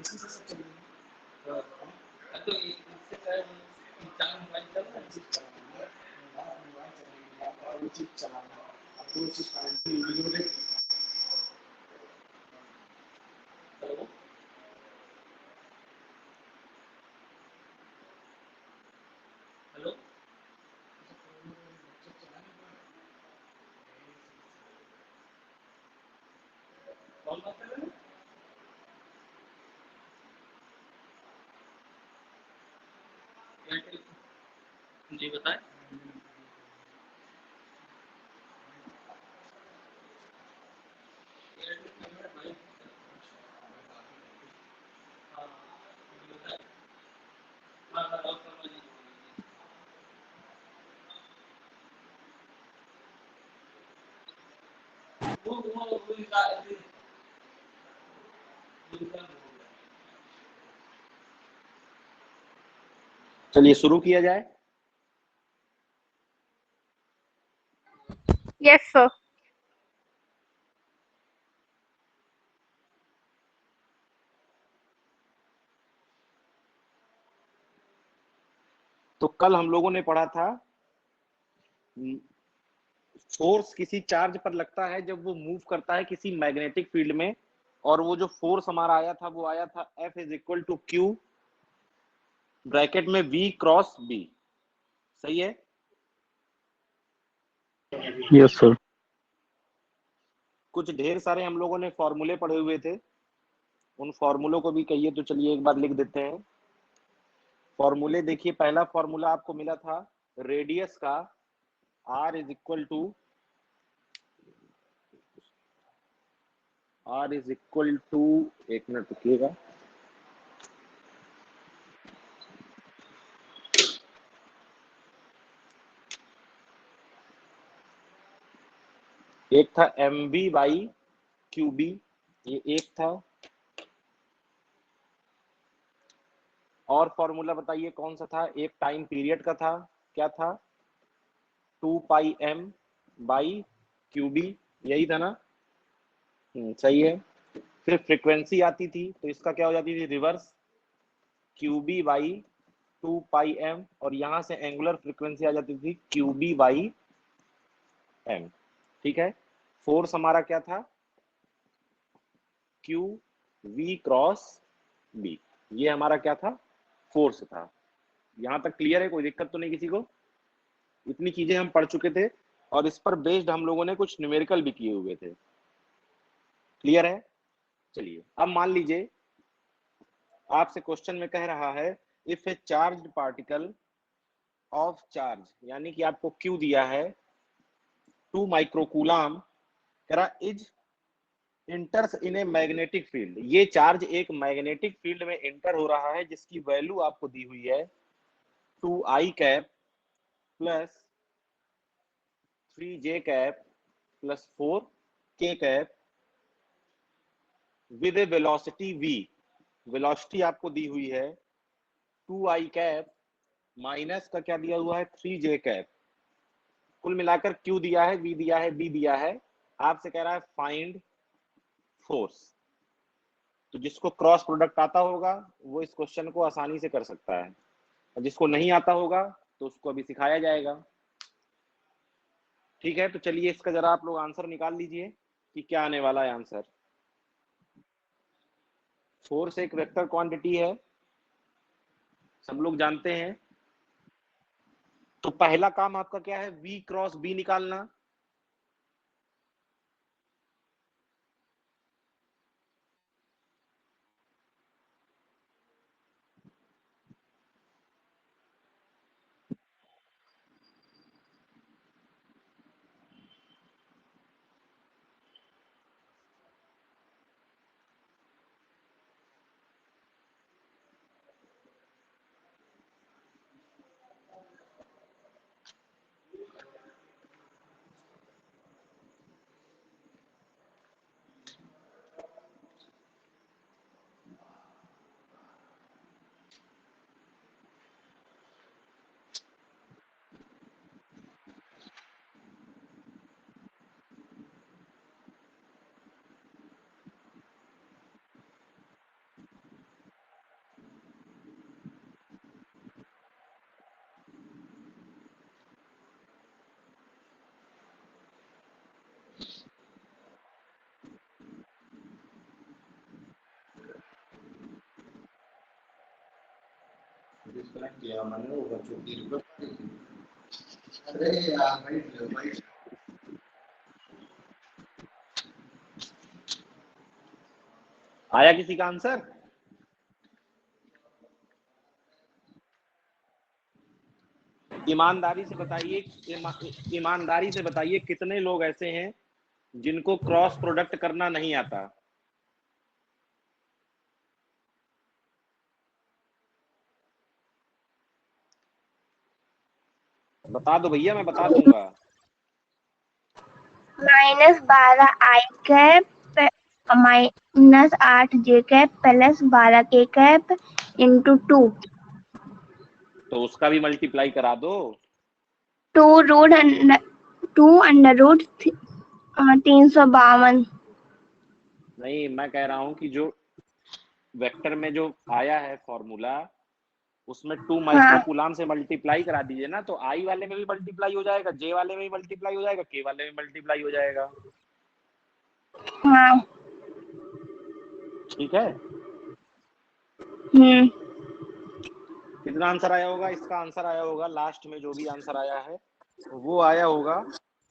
इसी से सब चल रही है। तो इससे क्या है, इंसान मोबाइल चल रहा है, मोबाइल चल रही है, और वो चीज चलाना, अब वो चीज वीडियो देख। हेलो हेलो, कौन बात कर रहे हैं? जी बताएं। हाँ हाँ, और समझ वो चलिए शुरू किया जाए। Yes, sir. तो कल हम लोगों ने पढ़ा था फोर्स किसी चार्ज पर लगता है जब वो मूव करता है किसी मैग्नेटिक फील्ड में, और वो जो फोर्स हमारा आया था वो आया था F is equal to Q bracket में V क्रॉस B। सही है? Yes sir. कुछ ढेर सारे हम लोगों ने फॉर्मूले पढ़े हुए थे, उन फॉर्मूलों को भी कहिए तो चलिए एक बार लिख देते हैं। फॉर्मूले देखिए, पहला फॉर्मूला आपको मिला था रेडियस का, R इज इक्वल टू एक मिनट रुकिएगा, एक था mv बाई qb, ये एक था। और फॉर्मूला बताइए कौन सा था, एक टाइम पीरियड का था, क्या था? 2 पाई m बाई qb, यही था ना? सही है। फिर फ्रीक्वेंसी आती थी तो इसका क्या हो जाती थी, reverse, qb by 2 pi m, और यहां से एंगुलर फ्रीक्वेंसी आ जाती थी qb बाई m। ठीक है। फोर्स हमारा क्या था, q v क्रॉस b, ये हमारा क्या था, फोर्स था। यहां तक क्लियर है? कोई दिक्कत तो नहीं किसी को? इतनी चीजें हम पढ़ चुके थे और इस पर बेस्ड हम लोगों ने कुछ न्यूमेरिकल भी किए हुए थे। क्लियर है? चलिए अब मान लीजिए आपसे क्वेश्चन में कह रहा है if A charge particle of charge, यानी कि आपको क्यू दिया है 2 माइक्रोकूलम, कह रहा is इंटर्स in a magnetic field, ये चार्ज एक मैग्नेटिक फील्ड में इंटर हो रहा है जिसकी वैल्यू आपको दी हुई है 2i cap plus 3j cap plus 4k cap with A velocity v। Velocity आपको दी हुई है 2i कैप माइनस का क्या दिया हुआ है 3j कैप, कुल मिलाकर q दिया है, v दिया है, b दिया है। आपसे कह रहा है फाइंड फोर्स। तो जिसको क्रॉस प्रोडक्ट आता होगा वो इस क्वेश्चन को आसानी से कर सकता है, और जिसको नहीं आता होगा तो उसको अभी सिखाया जाएगा। ठीक है, तो चलिए इसका जरा आप लोग आंसर निकाल लीजिए कि क्या आने वाला है आंसर। फोर्स एक वेक्टर क्वांटिटी है, सब लोग जानते हैं। तो पहला काम आपका क्या है, v क्रॉस b निकालना। डिस्कनेक्ट किया मैंने वो बच्चों की अरे यार भाई आया किसी का आंसर? ईमानदारी से बताइए, ईमानदारी से बताइए कितने लोग ऐसे हैं जिनको क्रॉस प्रोडक्ट करना नहीं आता? बता दो भैया, मैं बता दूंगा। -12 आई कैप -8 जे कैप प्लस 12 के कैप इंटू 2 तो उसका भी मल्टीप्लाई करा दो। 2 अंडर रूट 352। नहीं, मैं कह रहा हूं कि जो वेक्टर में जो आया है फॉर्मूला, उसमें 2 माइक्रो कूलाम से मल्टीप्लाई करा दीजिए ना, तो आई वाले में भी मल्टीप्लाई हो जाएगा, जे वाले में भी मल्टीप्लाई हो जाएगा, के वाले में मल्टीप्लाई हो जाएगा। हाँ। ठीक है। कितना आंसर आया होगा इसका? आंसर आया होगा लास्ट में जो भी आंसर आया है वो आया होगा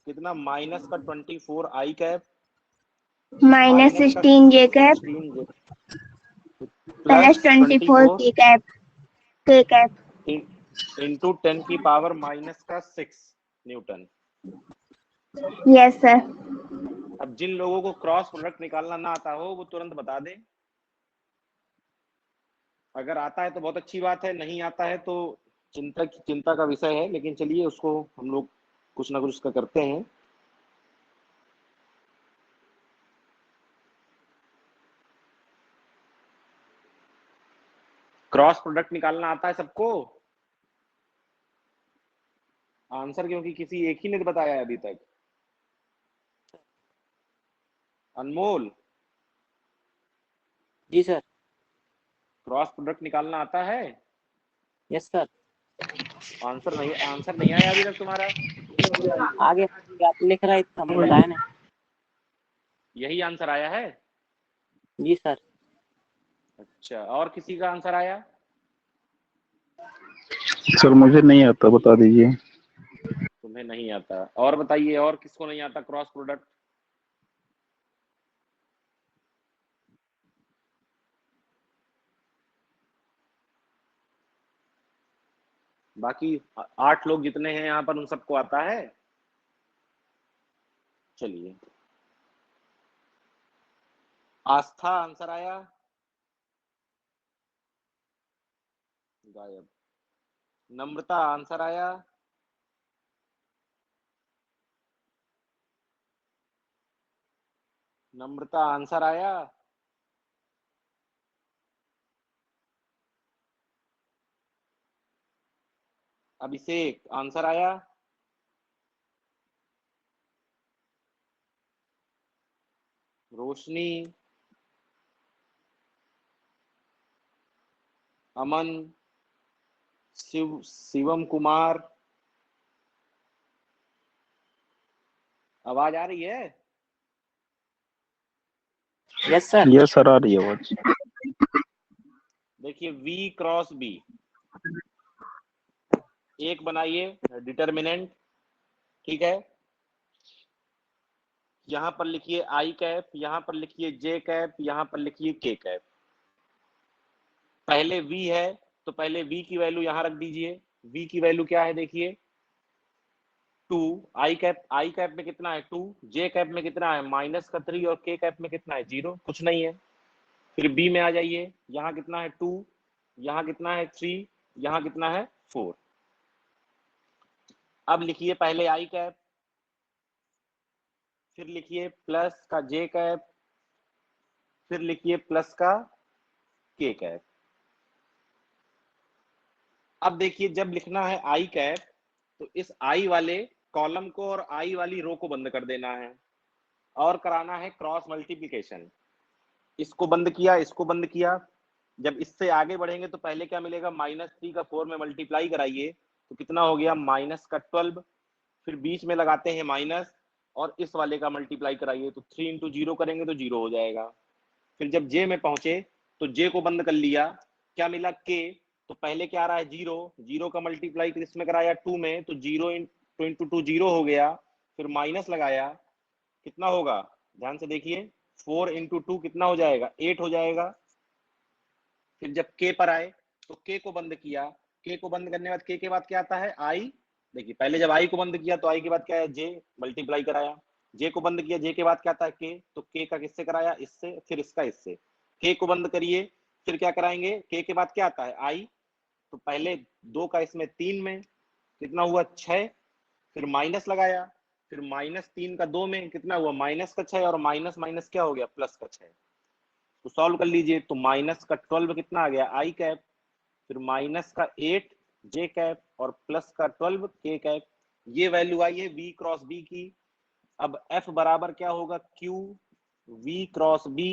कितना? -24 आई कैप -16 जे कैप प्लस 24 के कैप इंटू 10 की पावर -6 न्यूटन। Yes sir. अब जिन लोगों को क्रॉस प्रोडक्ट निकालना ना आता हो वो तुरंत बता दें। अगर आता है तो बहुत अच्छी बात है, नहीं आता है तो चिंता का विषय है, लेकिन चलिए उसको हम लोग कुछ ना कुछ उसका करते हैं। क्रॉस प्रोडक्ट निकालना आता है सबको? आंसर क्योंकि किसी एक ही ने बताया है अभी तक। अनमोल जी सर। क्रॉस प्रोडक्ट निकालना आता है? Yes sir. आंसर नहीं आया अभी तक तुम्हारा? आगे आप लिख रहा है तो हमें बताया ना। यही आंसर आया है? जी सर। अच्छा, और किसी का आंसर आया? सर मुझे नहीं आता, बता दीजिए। तुम्हें नहीं आता? और बताइए, और किसको नहीं आता क्रॉस प्रोडक्ट? बाकी 8 लोग जितने हैं यहाँ पर उन सबको आता है? चलिए, आस्था आंसर आया? गायब। नम्रता आंसर आया? नम्रता आंसर आया? अभिषेक आंसर आया? रोशनी, अमन, शिवम कुमार, आवाज आ रही है? Yes sir. यस सर, आ रही है आवाज। देखिए, V क्रॉस B एक बनाइए डिटर्मिनेंट। ठीक है, यहां पर लिखिए आई कैप, यहां पर लिखिए जे कैप, यहां पर लिखिए के कैप। पहले V है तो पहले V की वैल्यू यहां रख दीजिए। V की वैल्यू क्या है देखिए 2। आई कैप में कितना है 2, जे कैप में कितना है -3 और के कैप में कितना है 0, कुछ नहीं है। फिर B में आ जाइए, यहाँ कितना है 2, यहाँ कितना है 3, यहाँ कितना है 4। अब लिखिए पहले आई कैप, फिर लिखिए प्लस का जे कैप, फिर लिखिए प्लस का के कैप। अब देखिए जब लिखना है आई कैप तो इस आई वाले कॉलम को और आई वाली रो को बंद कर देना है और कराना है क्रॉस मल्टीप्लिकेशन। इसको बंद किया, इसको बंद किया। जब इससे आगे बढ़ेंगे तो पहले क्या मिलेगा -3 का 4 में मल्टीप्लाई कराइए तो कितना हो गया -12। फिर बीच में लगाते हैं माइनस और इस वाले का मल्टीप्लाई कराइए तो 3 इंटू 0 करेंगे तो 0 हो जाएगा। फिर जब जे में पहुंचे तो जे को बंद कर लिया, क्या मिला के, तो पहले क्या आ रहा है 0 का मल्टीप्लाई किसमें कराया 2 में, तो 0 इंटू 2 0 हो गया, फिर माइनस लगाया, कितना होगा ध्यान से देखिए, 4 इंटू 2 कितना हो जाएगा 8 हो जाएगा। फिर जब k पर आए तो k को बंद किया, k को बंद करने के बाद k के बाद क्या आता है i। देखिए पहले जब i को बंद किया तो i के बाद क्या है j, मल्टीप्लाई कराया, j को बंद किया, j के बाद क्या आता है k, तो k का किससे कराया इससे, फिर इसका इससे, k को बंद करिए, फिर क्या कराएंगे k के बाद क्या आता है i, तो पहले 2 का इसमें 3 में कितना हुआ 6, फिर माइनस लगाया, फिर -3 का 2 में कितना हुआ -6, और माइनस माइनस क्या हो गया +6। तो सॉल्व कर लीजिए, तो माइनस का 12 कितना आ गया i कैप, फिर माइनस का 8 j कैप, और प्लस का 12 k कैप। ये वैल्यू आई है v क्रॉस b की। अब f बराबर क्या होगा q v cross b,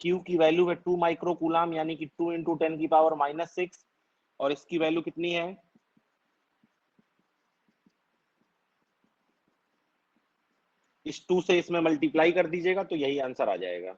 q की वैल्यू है 2 माइक्रो कूलाम, यानी कि 2 इंटू 10 की पावर -6, और इसकी वैल्यू कितनी है, इस 2 से इसमें मल्टीप्लाई कर दीजिएगा तो यही आंसर आ जाएगा।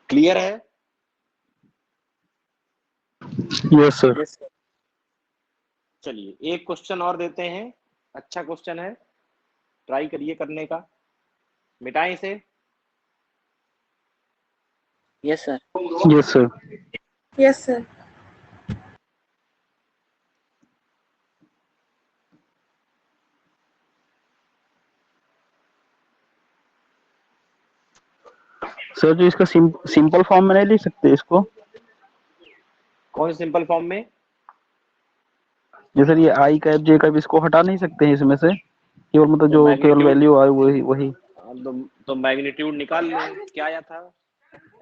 क्लियर है? Yes sir. चलिए एक क्वेश्चन और देते हैं, अच्छा क्वेश्चन है, ट्राई करिए करने का। मिटाएं इसे। Yes sir. Yes sir. Yes sir. Sir जो इसका सिंपल फॉर्म में नहीं लिख सकते इसको? कौन सिंपल फॉर्म में? जैसे ये आई कैप जे कैप इसको हटा नहीं सकते हैं इसमें से, केवल मतलब तो जो केवल मैग्नीट्यूड, वैल्यू आए वही वही। तो मैग्नीट्यूड निकाल लो, क्या आया था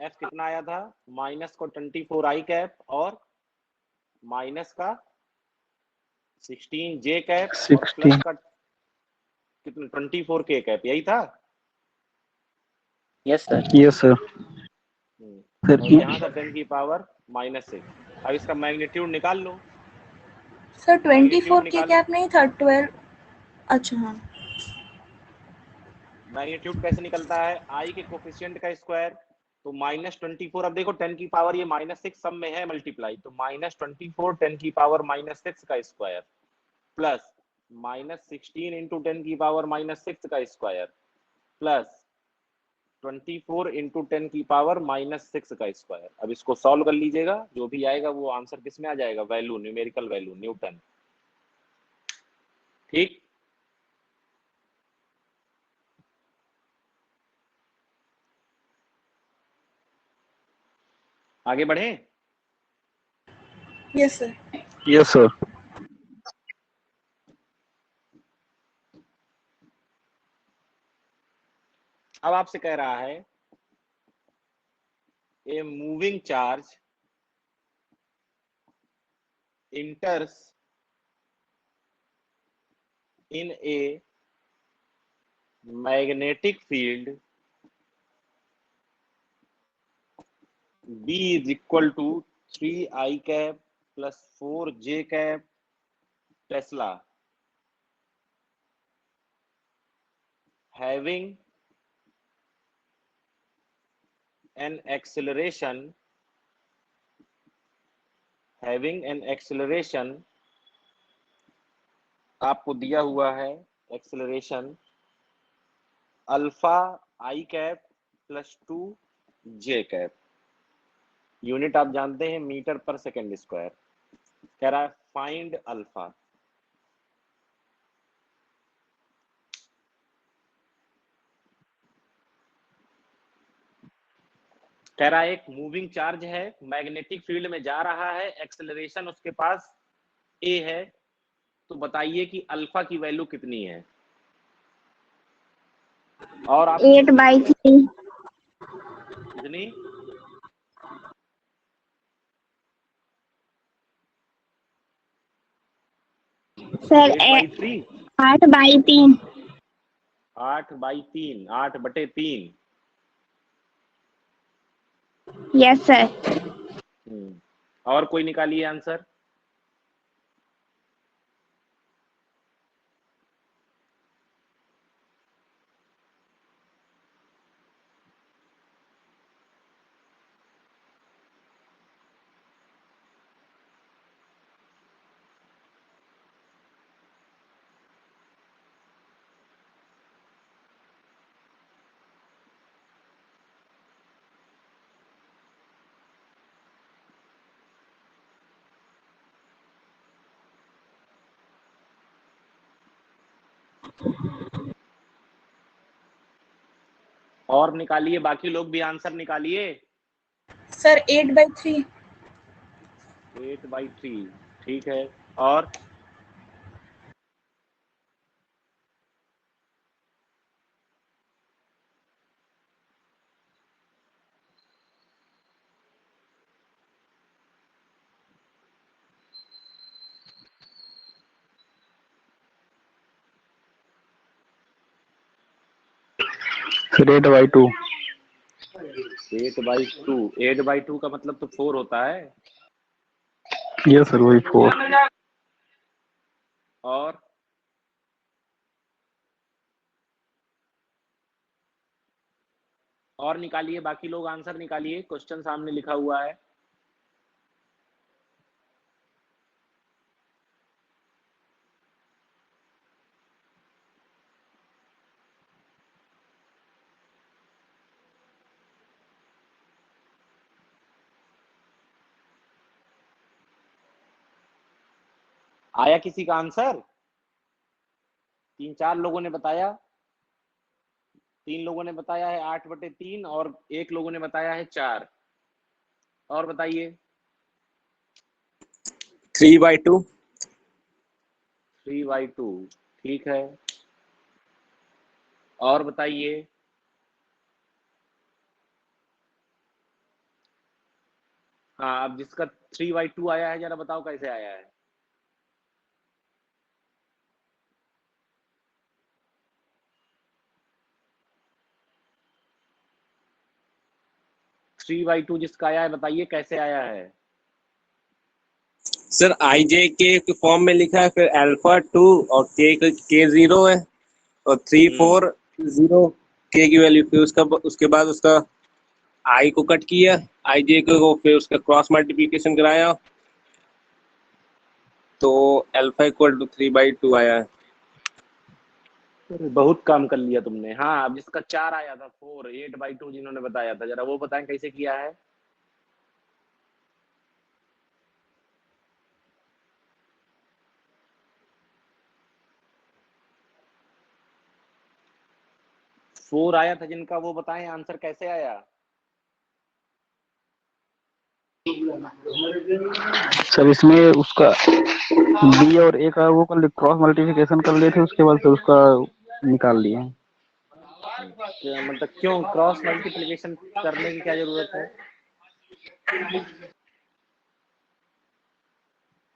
f कितना आया था, माइनस को 24 आई कैप और माइनस का 16 जे कैप और 16। प्लस का कितना 24 के कैप, यही था। Yes sir. Yes sir. और यहाँ था 10 की पावर -6। अब इसका मैग्नीट्यूड निकाल लो। सर 24 मैग्नीट्यूड के निकाल, कैप नहीं था 12। अच्छा हाँ। मैग्नीट्यूड कैसे निकलता है, आई के कोफिशिएंट का स्क्वायर, तो -24। अब देखो 10 की पावर ये -6 सब में है मल्टीप्लाई, तो -24 10 की पावर -6 का स्क्वायर प्लस -16 इंटू 10 की पावर -6 का स्क्वायर प्लस 24 इंटू 10 की पावर -6 का स्क्वायर। अब इसको सॉल्व कर लीजिएगा, जो भी आएगा वो आंसर किस में आ जाएगा, वैल्यू, न्यूमेरिकल वैल्यू, न्यूटन। ठीक, आगे बढ़े। Yes sir. Yes sir. अब आपसे कह रहा है a moving charge enters in a magnetic field B is equal to 3 I cap plus 4 J cap Tesla, having an acceleration आपको दिया हुआ है एक्सेलरेशन अल्फा आई कैप प्लस 2 जे कैप, यूनिट आप जानते हैं मीटर पर सेकेंड स्क्वायर। कह रहा है फाइंड अल्फा। कह रहा है एक मूविंग चार्ज है, मैग्नेटिक फील्ड में जा रहा है, एक्सेलरेशन उसके पास ए है, तो बताइए कि अल्फा की वैल्यू कितनी है। और आप 8/3। कितनी, सर 8/3 8/3 8/3 8/3 यस सर। और कोई निकालिए आंसर। और निकालिए, बाकी लोग भी आंसर निकालिए। सर 8/3 8/3 ठीक है। और फिर 8/2 8/2 का मतलब तो 4 होता है। यस सर वही 4। और निकालिए, बाकी लोग आंसर निकालिए, क्वेश्चन सामने लिखा हुआ है। आया किसी का आंसर? 3-4 लोगों ने बताया। 3 लोगों ने बताया है 8/3 और 1 लोगों ने बताया है 4। और बताइए। 3/2 3/2 ठीक है। और बताइए। हाँ, अब जिसका 3/2 आया है जरा बताओ कैसे आया है। थ्री बाई टू जिसका आया है बताइए कैसे आया है। सर IJ के फॉर्म में लिखा है, फिर α2 और K0 है और 340 K की वैल्यू, फिर उसके बाद उसका I को कट किया, IJ को, फिर उसका क्रॉस मल्टीप्लिकेशन कराया तो α = 3/2 आया है। बहुत काम कर लिया तुमने। हाँ, अब जिसका 4 आया था 4 8/2 जिन्होंने बताया था जरा वो बताएं कैसे किया है। फोर आया था जिनका वो बताएं आंसर कैसे आया। सर इसमें उसका B और A का वो कर क्रॉस मल्टीप्लिकेशन कर लिए थे, उसके बाद फिर उसका निकाल लिए। मतलब क्यों क्रॉस मल्टीप्लिकेशन करने की क्या जरूरत है?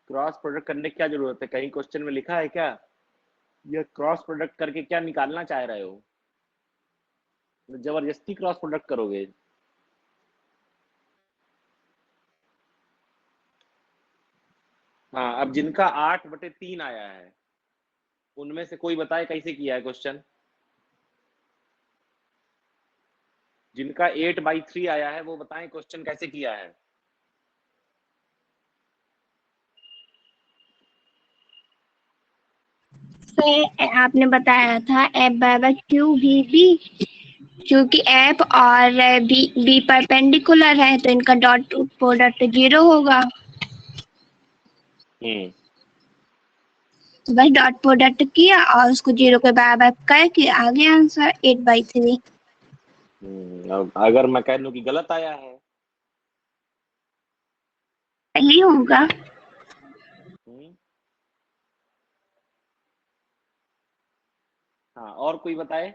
क्रॉस प्रोडक्ट करने की क्या जरूरत है? कहीं क्वेश्चन में लिखा है क्या? यह क्रॉस प्रोडक्ट करके क्या निकालना चाह रहे हो? जबरदस्ती क्रॉस प्रोडक्ट करोगे? हाँ, अब जिनका 8/3 आया है उनमें से कोई बताए कैसे किया है क्वेश्चन। जिनका 8/3 आया है वो बताएं क्वेश्चन कैसे किया है। सर आपने बताया था F/Q क्योंकि F और B परपेंडिकुलर है तो इनका डॉट प्रोडक्ट 0 होगा। तो बस डॉट प्रोडक्ट किया और उसको 0 के बराबर करके आ गया आंसर 8/3। अब अगर मैं कह दूं कि गलत आया है? सही होगा। हाँ, और कोई बताए।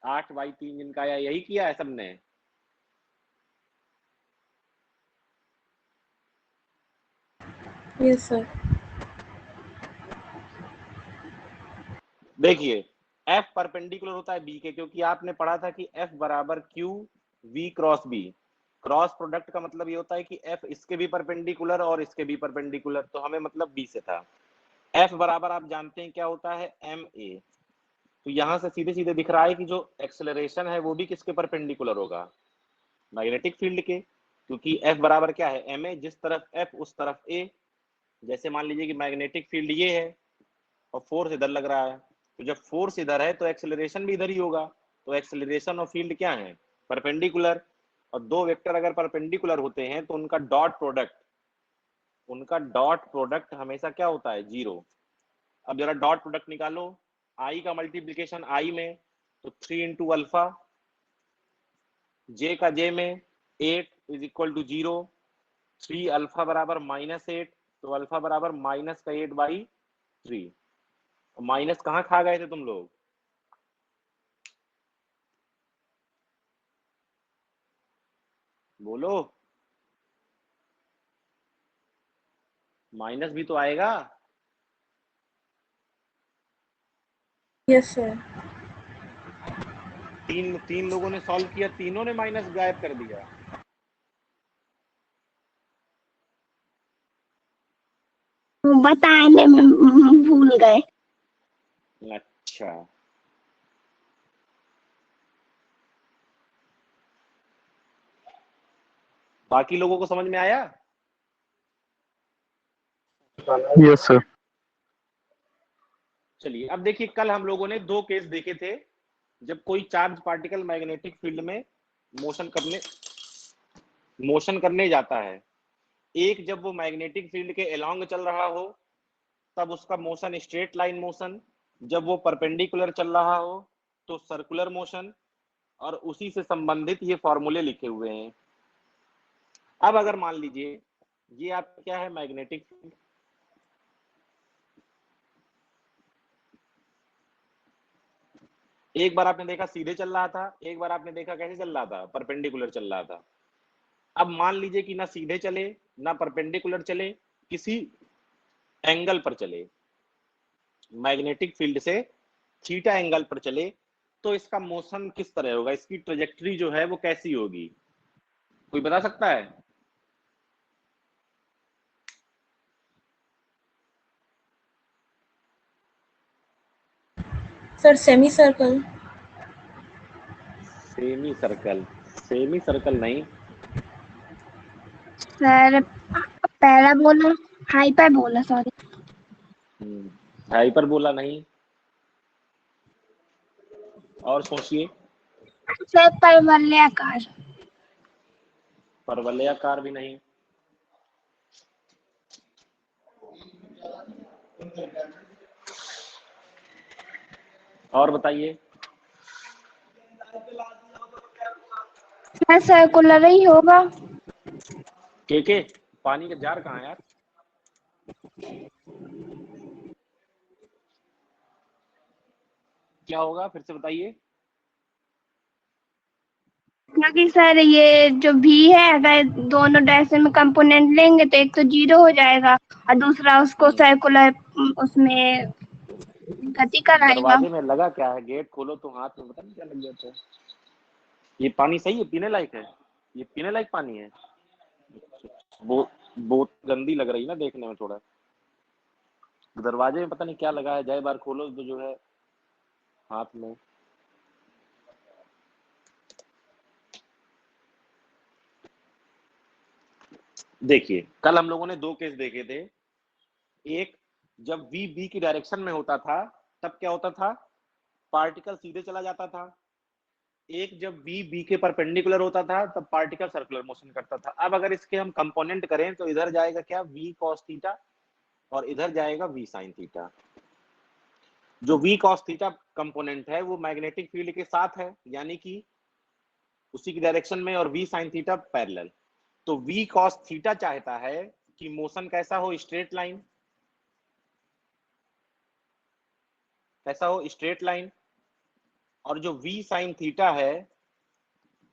8/3 जिनका आया यही किया है सबने। Yes sir. देखिए F परपेंडिकुलर होता है B के, क्योंकि आपने पढ़ा था कि F बराबर Q V cross B। Cross product का मतलब ये होता है कि F इसके भी परपेंडिकुलर और इसके भी परपेंडिकुलर, तो हमें मतलब B से था। F बराबर आप जानते हैं क्या होता है, ma। तो यहां से सीधे सीधे दिख रहा है कि जो एक्सेलरेशन है वो भी किसके परपेंडिकुलर होगा, मैग्नेटिक फील्ड के, क्योंकि F बराबर क्या है, ma, जिस तरफ F उस तरफ a। जैसे मान लीजिए कि मैग्नेटिक फील्ड ये है और फोर्स इधर लग रहा है, तो जब फोर्स इधर है तो एक्सेलरेशन भी इधर ही होगा। तो एक्सेलरेशन और फील्ड क्या है, परपेंडिकुलर। और दो वेक्टर अगर परपेंडिकुलर होते हैं तो उनका डॉट प्रोडक्ट हमेशा क्या होता है, जीरो। अब जरा डॉट प्रोडक्ट निकालो, आई का मल्टीप्लीकेशन आई में तो 3 इंटू अल्फा, जे का जे में 8 इज इक्वल टू 0, 3 अल्फा बराबर -8, तो अल्फा बराबर -8/3। माइनस कहाँ खा गए थे तुम लोग, बोलो, माइनस भी तो आएगा। Yes sir. तीन लोगों ने सॉल्व किया, तीनों ने माइनस गायब कर दिया। बताने में भूल गए। अच्छा, बाकी लोगों को समझ में आया। Yes sir. चलिए अब देखिए, कल हम लोगों ने दो केस देखे थे जब कोई चार्ज पार्टिकल मैग्नेटिक फील्ड में मोशन करने जाता है। एक, जब वो मैग्नेटिक फील्ड के अलोंग चल रहा हो तब उसका मोशन स्ट्रेट लाइन मोशन, जब वो परपेंडिकुलर चल रहा हो तो सर्कुलर मोशन, और उसी से संबंधित ये फॉर्मूले लिखे हुए हैं। अब अगर मान लीजिए ये आपका क्या है, मैग्नेटिक फील्ड, एक बार आपने देखा सीधे चल रहा था, एक बार आपने देखा कैसे चल रहा था, परपेंडिकुलर चल रहा था। अब मान लीजिए कि ना सीधे चले ना परपेंडिकुलर चले, किसी एंगल पर चले, मैग्नेटिक फील्ड से थीटा एंगल पर चले, तो इसका मोशन किस तरह होगा, इसकी ट्रेजेक्टरी जो है वो कैसी होगी, कोई बता सकता है। Sir semi circle. Semi circle नहीं, सर पहला बोला, हाइपर बोला, सॉरी। हाइपर बोला नहीं, और सोचिए। सर परवलयाकार। परवलयाकार भी नहीं, और बताइए। सर सर्कुलर ही होगा। के पानी का जार कहाँ है यार, क्या होगा फिर से बताइए। क्योंकि सर ये जो भी है, अगर दोनों डायरेक्शन में कंपोनेंट लेंगे तो एक तो 0 हो जाएगा और दूसरा उसको सर्कुलर उसमें गति कराएगा। दरवाजे में लगा क्या है, गेट खोलो तो हाथ में पता नहीं क्या लग जाता है। ये पानी सही है, पीने लायक है, ये पीने लायक पानी है। बहुत गंदी लग रही है ना देखने में थोड़ा, दरवाजे में पता नहीं क्या लगा है, जाए बार खोलो तो जो है हाथ में। देखिए कल हम लोगों ने दो केस देखे थे, एक जब v b की डायरेक्शन में होता था तब क्या होता था, पार्टिकल सीधे चला जाता था। एक जब v b के परपेंडिकुलर होता था तब पार्टिकल सर्कुलर मोशन करता था। अब अगर इसके हम कंपोनेंट करें तो इधर जाएगा क्या, v cos थीटा, और इधर जाएगा v sin थीटा। जो v cos थीटा कंपोनेंट है वो मैग्नेटिक फील्ड के साथ है, यानी कि उसी की डायरेक्शन में, और v sin थीटा पैरेलल। तो v cos थीटा चाहता है कि मोशन कैसा हो, स्ट्रेट लाइन, कैसा हो, स्ट्रेट लाइन। और जो v sin थीटा है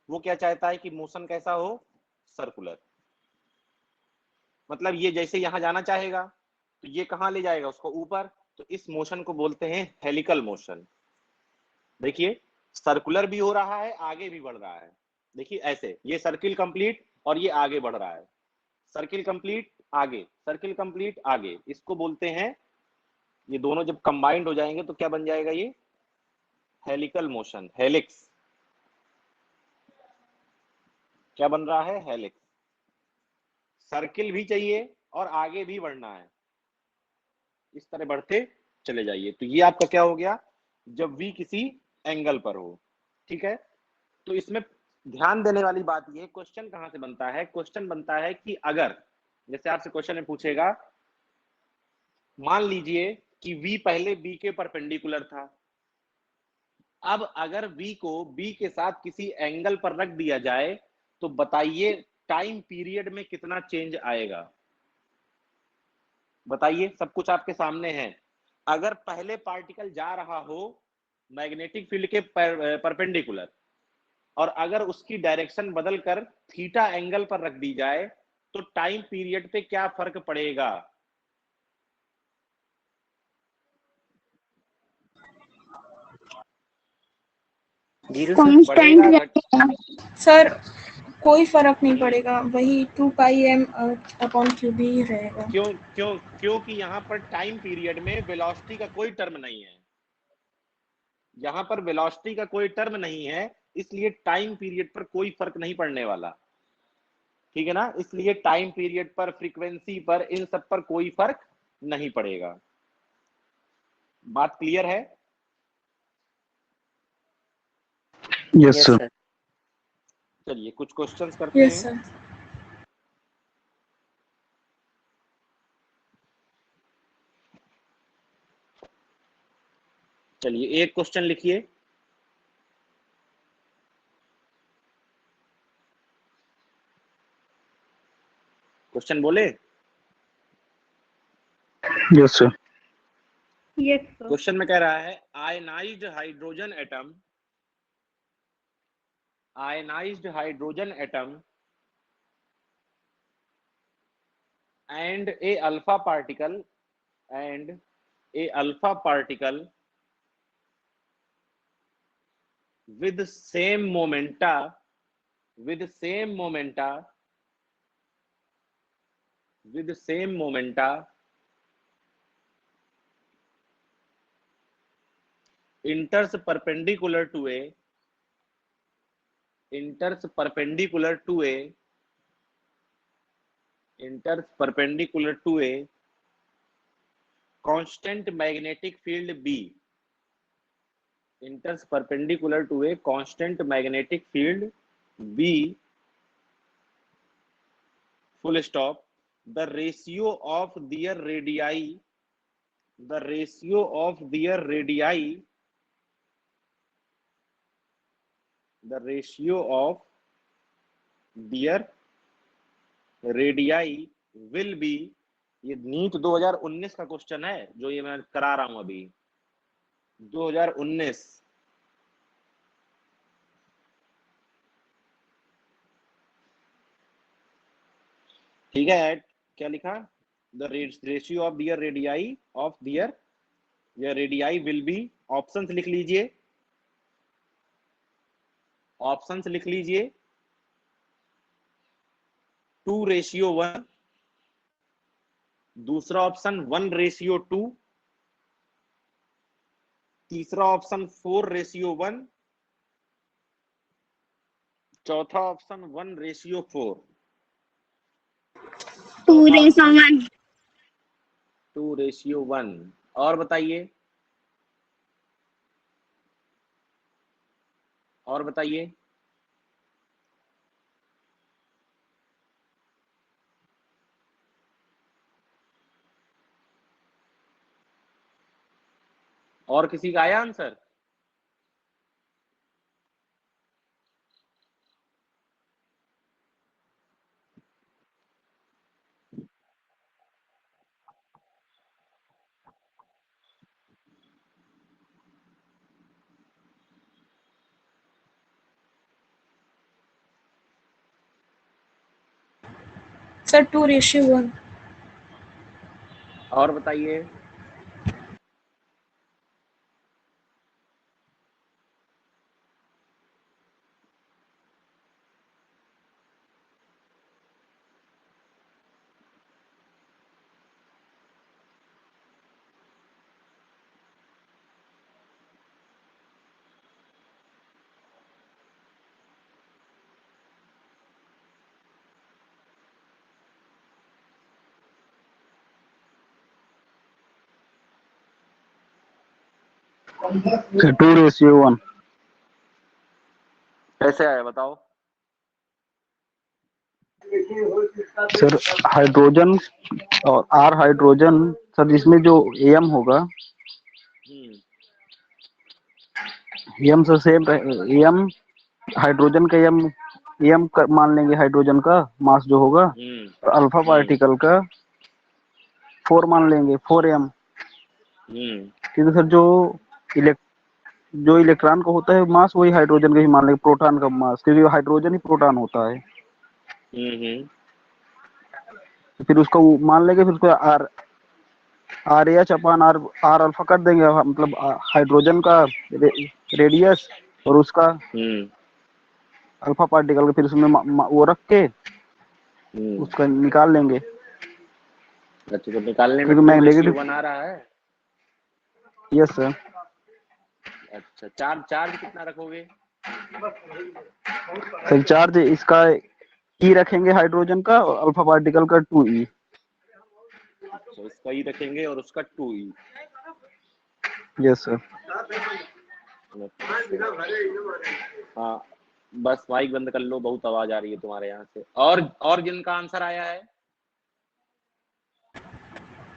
वो क्या चाहता है कि मोशन कैसा हो, सर्कुलर। मतलब ये जैसे यहां जाना चाहेगा तो ये कहां ले जाएगा उसको, ऊपर, तो इस मोशन को बोलते हैं हेलिकल मोशन। देखिए सर्कुलर भी हो रहा है, आगे भी बढ़ रहा है। देखिए ऐसे, ये सर्किल कंप्लीट और ये आगे बढ़ रहा है, सर्किल कंप्लीट आगे, सर्किल कंप्लीट आगे, इसको बोलते हैं, ये दोनों जब कंबाइंड हो जाएंगे तो क्या बन जाएगा, ये हेलिकल मोशन, हेलिक्स। क्या बन रहा है, हेलिक्स। सर्किल भी चाहिए और आगे भी बढ़ना है, इस तरह बढ़ते चले जाइए। तो ये आपका क्या हो गया, जब v किसी एंगल पर हो। ठीक है, तो इसमें ध्यान देने वाली बात ये, क्वेश्चन कहां से बनता है, क्वेश्चन बनता है कि अगर जैसे आपसे क्वेश्चन में पूछेगा, मान लीजिए कि v पहले b के परपेंडिकुलर था, अब अगर v को b के साथ किसी एंगल पर रख दिया जाए तो बताइए टाइम पीरियड में कितना चेंज आएगा। बताइए, सब कुछ आपके सामने है। अगर पहले पार्टिकल जा रहा हो मैग्नेटिक फील्ड के परपेंडिकुलर और अगर उसकी डायरेक्शन बदलकर थीटा एंगल पर रख दी जाए तो टाइम पीरियड पे क्या फर्क पड़ेगा। जीरो कांस्टेंट बढ़ेगा, रहेगा। सर कोई फर्क नहीं पड़ेगा, वही 2πm अपॉन क्यूब ही रहेगा। क्यों क्यों क्योंकि यहाँ पर टाइम पीरियड में वेलोसिटी का कोई टर्म नहीं है, यहाँ पर वेलोसिटी का कोई टर्म नहीं है, इसलिए टाइम पीरियड पर कोई फर्क नहीं पड़ने वाला। ठीक है ना, इसलिए टाइम पीरियड पर, फ्रीक्वेंसी पर, इन सब पर कोई फर्क नहीं पड़ेगा। बात क्लियर है। Yes yes sir. सर। चलिए कुछ क्वेश्चंस करते यस हैं। सर। चलिए एक क्वेश्चन लिखिए। क्वेश्चन बोले। Yes sir. Yes sir. Question में कह रहा है ionised hydrogen atom, ionised hydrogen atom and a alpha particle and a alpha particle with same momenta, with same momenta, with same momenta enters perpendicular to a, enters perpendicular to a, enters perpendicular to a constant magnetic field B, enters perpendicular to a constant magnetic field B, full stop. The ratio of their radii, the ratio of their radii, the ratio of their radii will be, ये NEET 2019 का question है जो ये मैं करा रहा हूं अभी, 2019। ठीक है, क्या लिखा, the ratio of their radii of their, ये रेडियाई विल बी, ऑप्शंस लिख लीजिए, ऑप्शंस लिख लीजिए, 2:1, दूसरा ऑप्शन 1:2, तीसरा ऑप्शन 4:1, चौथा ऑप्शन 1:4। 2:1। 2:1। और बताइए, और बताइए। और किसी का आया आंसर। सर 2:1। और बताइए। 2:1। कैसे आया बताओ? सर हाइड्रोजन और आर हाइड्रोजन सर, इसमें जो एम होगा एम से सेम एम हाइड्रोजन का एम मान लेंगे, हाइड्रोजन का मास जो होगा, और अल्फा पार्टिकल का 4 मान लेंगे, 4m। क्योंकि सर जो इलेक्ट्रॉन का होता है मास, वही हाइड्रोजन का ही मान लेंगे, प्रोटॉन का मास, क्योंकि हाइड्रोजन ही प्रोटॉन होता है। तो फिर उसको मान लेंगे, फिर उसको आर एच अपन आर अल्फा कर देंगे, मतलब हाइड्रोजन का रेडियस और उसका अल्फा पार्टिकल का, फिर उसमें वो रख के उसका निकाल लेंगे। अच्छा, तो निकालने में क्योंकि मैं 2:1 आ रहा है। Yes sir. अच्छा, चार्ज कितना रखोगे? सर चार्ज इसका ई रखेंगे हाइड्रोजन का, और अल्फा पार्टिकल का 2e। तो इसका ई रखेंगे और उसका 2e। Yes sir. हाँ, बस माइक बंद कर लो, बहुत आवाज आ रही है तुम्हारे यहाँ से। और जिनका आंसर आया है?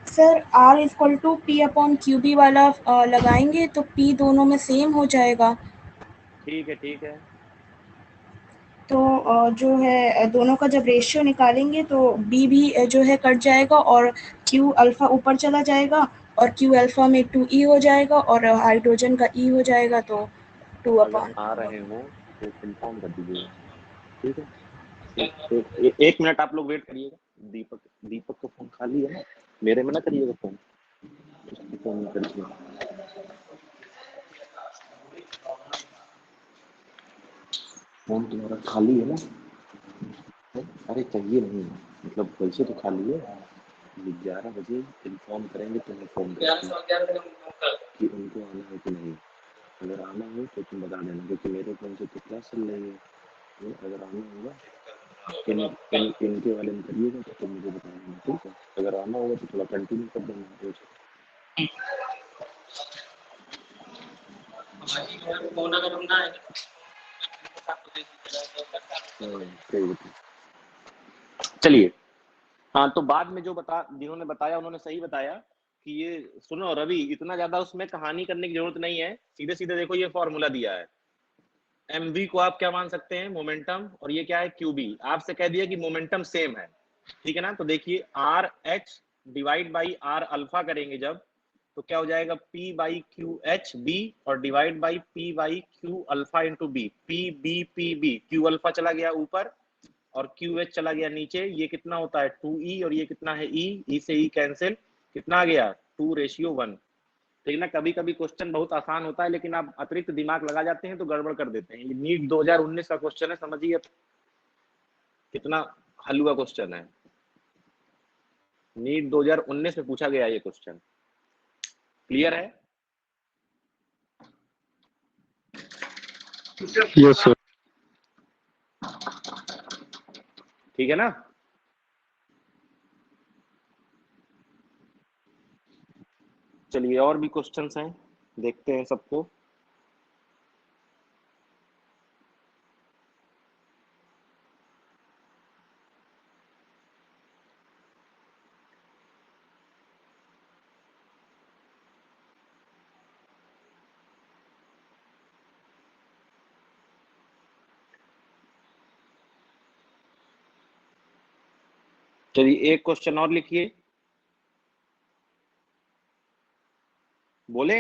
Sir R equal to P/QB वाला लगाएंगे तो P दोनों में सेम हो जाएगा। ठीक है। तो जो है दोनों का जब रेशियो निकालेंगे तो B भी जो है कट जाएगा और Q अल्फा ऊपर चला जाएगा और Q अल्फा में 2e हो जाएगा और हाइड्रोजन का e हो जाएगा, तो 2 अगर अपॉन। आ रहे हो तो इन्फॉर्म कर दीजिएगा, ठीक है? एक मिनट आप लोग वेट करिएगा। दीपक का फोन खाली है ना? मेरे में ना करिएगा फोन, उसके फोन में करिए। फोन तुम्हारा खाली है ना? अरे चाहिए नहीं, मतलब वैसे तो खाली है। 11 बजे इन्फॉर्म करेंगे, तुम्हें फोन करेंगे कि उनको आना है कि नहीं। अगर आना हो तो तुम बता देना, क्योंकि मेरे फोन से तो क्लास चल रही है। अगर आना होगा इनके वाले में करिएगा तो तुम मुझे बता देना, ठीक है? अगर आना होगा तो थोड़ा कंटिन्यू कर देना। चलिए, हाँ, तो बाद में जिन्होंने बताया उन्होंने सही बताया कि ये सुनो रवि, इतना ज्यादा उसमें कहानी करने की जरूरत नहीं है। सीधे सीधे देखो, ये फॉर्मूला दिया है। mv को आप क्या मान सकते हैं? मोमेंटम। और ये क्या है? qb। आपसे कह दिया कि मोमेंटम सेम है, ठीक है ना? तो देखिए R H divide by R alpha करेंगे जब, तो क्या हो जाएगा? p by Q H B और divide by p by Q alpha into B. P B P B, Q alpha चला गया ऊपर और क्यू एच चला गया नीचे। ये कितना होता है? 2e। और ये कितना है? e से e कैंसिल, कितना आ गया? 2:1। ठीक ना? कभी कभी क्वेश्चन बहुत आसान होता है, लेकिन आप अतिरिक्त दिमाग लगा जाते हैं तो गड़बड़ कर देते हैं। ये नीट 2019 का क्वेश्चन है, समझिए कितना हलवा क्वेश्चन है। नीट 2019 में पूछा गया ये क्वेश्चन। क्लियर है? Yes sir. ठीक है ना? चलिए, और भी क्वेश्चंस हैं, देखते हैं सबको। चलिए, एक क्वेश्चन और लिखिए। बोले?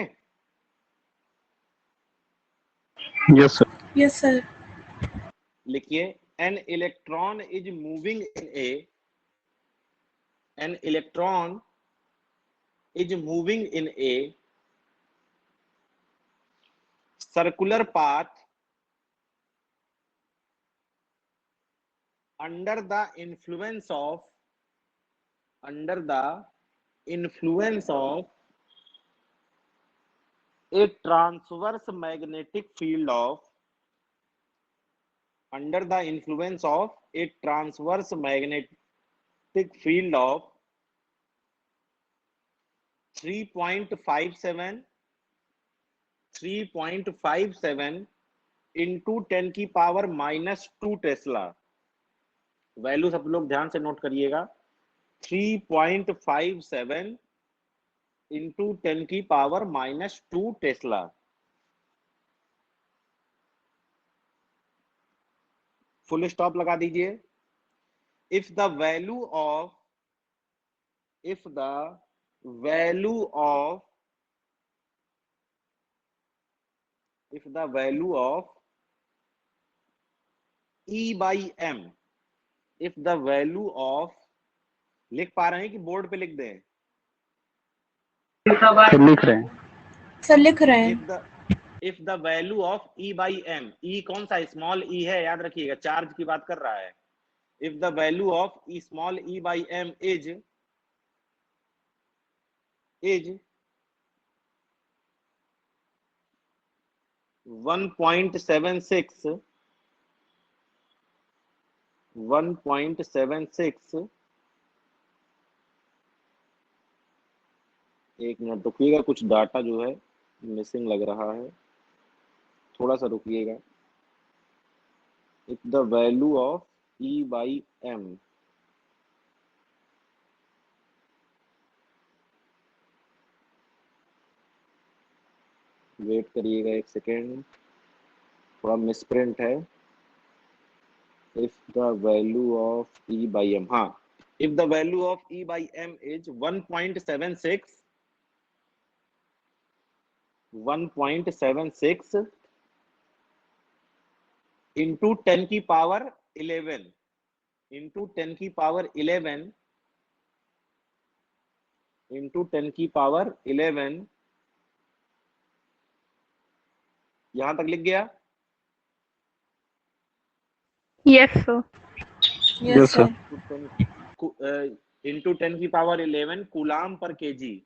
Yes sir. Yes sir. लिखिए, an electron is moving in a circular path under the influence of a transverse magnetic field of 3.57 3.57 into 10 की पावर -2 टेस्ला। वैल्यू सब लोग ध्यान से नोट करिएगा, 3.57 इंटू 10 की पावर -2 टेस्ला। फुल स्टॉप लगा दीजिए। If the value of E by M, if the value of, लिख पा रहे हैं कि बोर्ड पे लिख दें? सर लिख रहे हैं। सर लिख रहे हैं। if the value of E by M, E कौन सा? स्मॉल E है, याद रखिएगा, चार्ज की बात कर रहा है। if the value of small e by M is 1.76, एक मिनट रुकिएगा, कुछ डाटा जो है मिसिंग लग रहा है, थोड़ा सा रुकिएगा। If the value of E by M, wait करिएगा एक सेकेंड, थोड़ा मिसप्रिंट है। If the value of E by M, हाँ, if the value of E by M is 1.76 into 10 की पावर 11 into 10 की पावर 11 into 10 की पावर 11, यहां तक लिख गया? Yes sir. Yes sir. Into 10 की पावर 11 कूलाम पर KG,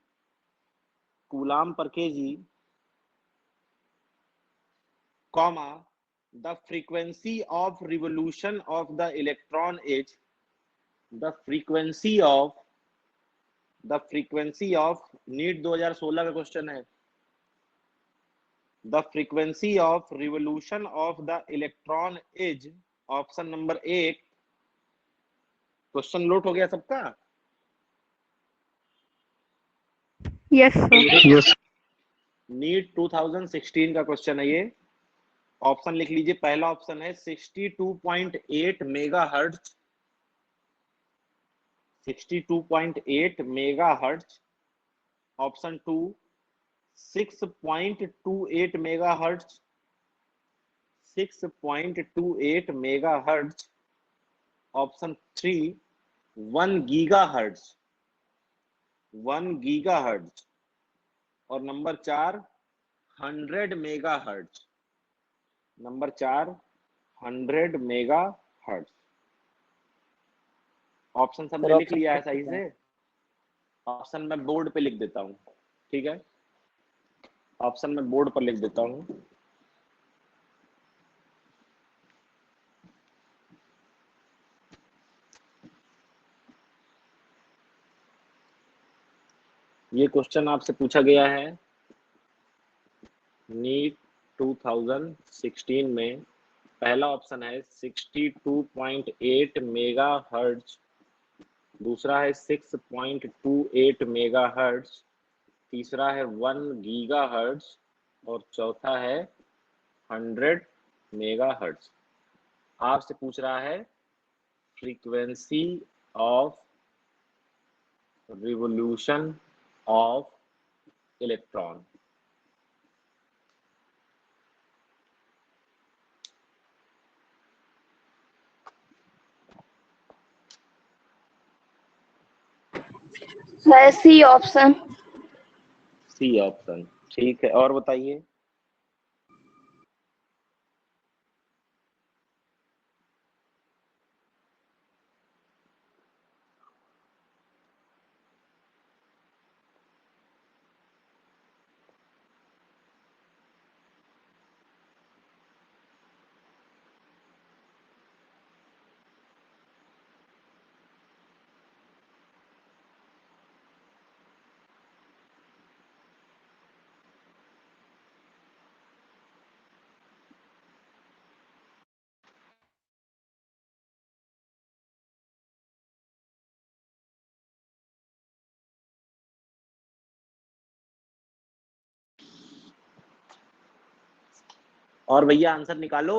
comma the frequency of revolution of the electron is, the frequency of NEET 2016 का क्वेश्चन है। the frequency of revolution of the electron is, option number 1। Question note हो गया सबका? Yes sir. Yes NEET 2016 का question है ये। Option लिख लीजिए। पहला ऑप्शन है 62.8 megahertz, 62.8 megahertz. Option 2 6.28 megahertz, 6.28 megahertz. Option 3 1 gigahertz, 1 gigahertz. और number 4 100 megahertz, number 4 100 megahertz. Option सबने लिख लिया है सही से? ऑप्शन मैं बोर्ड पे लिख देता हूँ, ठीक है? ऑप्शन मैं बोर्ड पर लिख देता हूँ। ये क्वेश्चन आपसे पूछा गया है नीट 2016 में। पहला ऑप्शन है 62.8 मेगाहर्ट्ज, दूसरा है 6.28 मेगाहर्ट्ज, तीसरा है 1 गीगाहर्ट्ज और चौथा है 100 मेगाहर्ट्ज। आपसे पूछ रहा है frequency of revolution of electron. C option. C option, ठीक है। और बताइए। और भैया आंसर निकालो।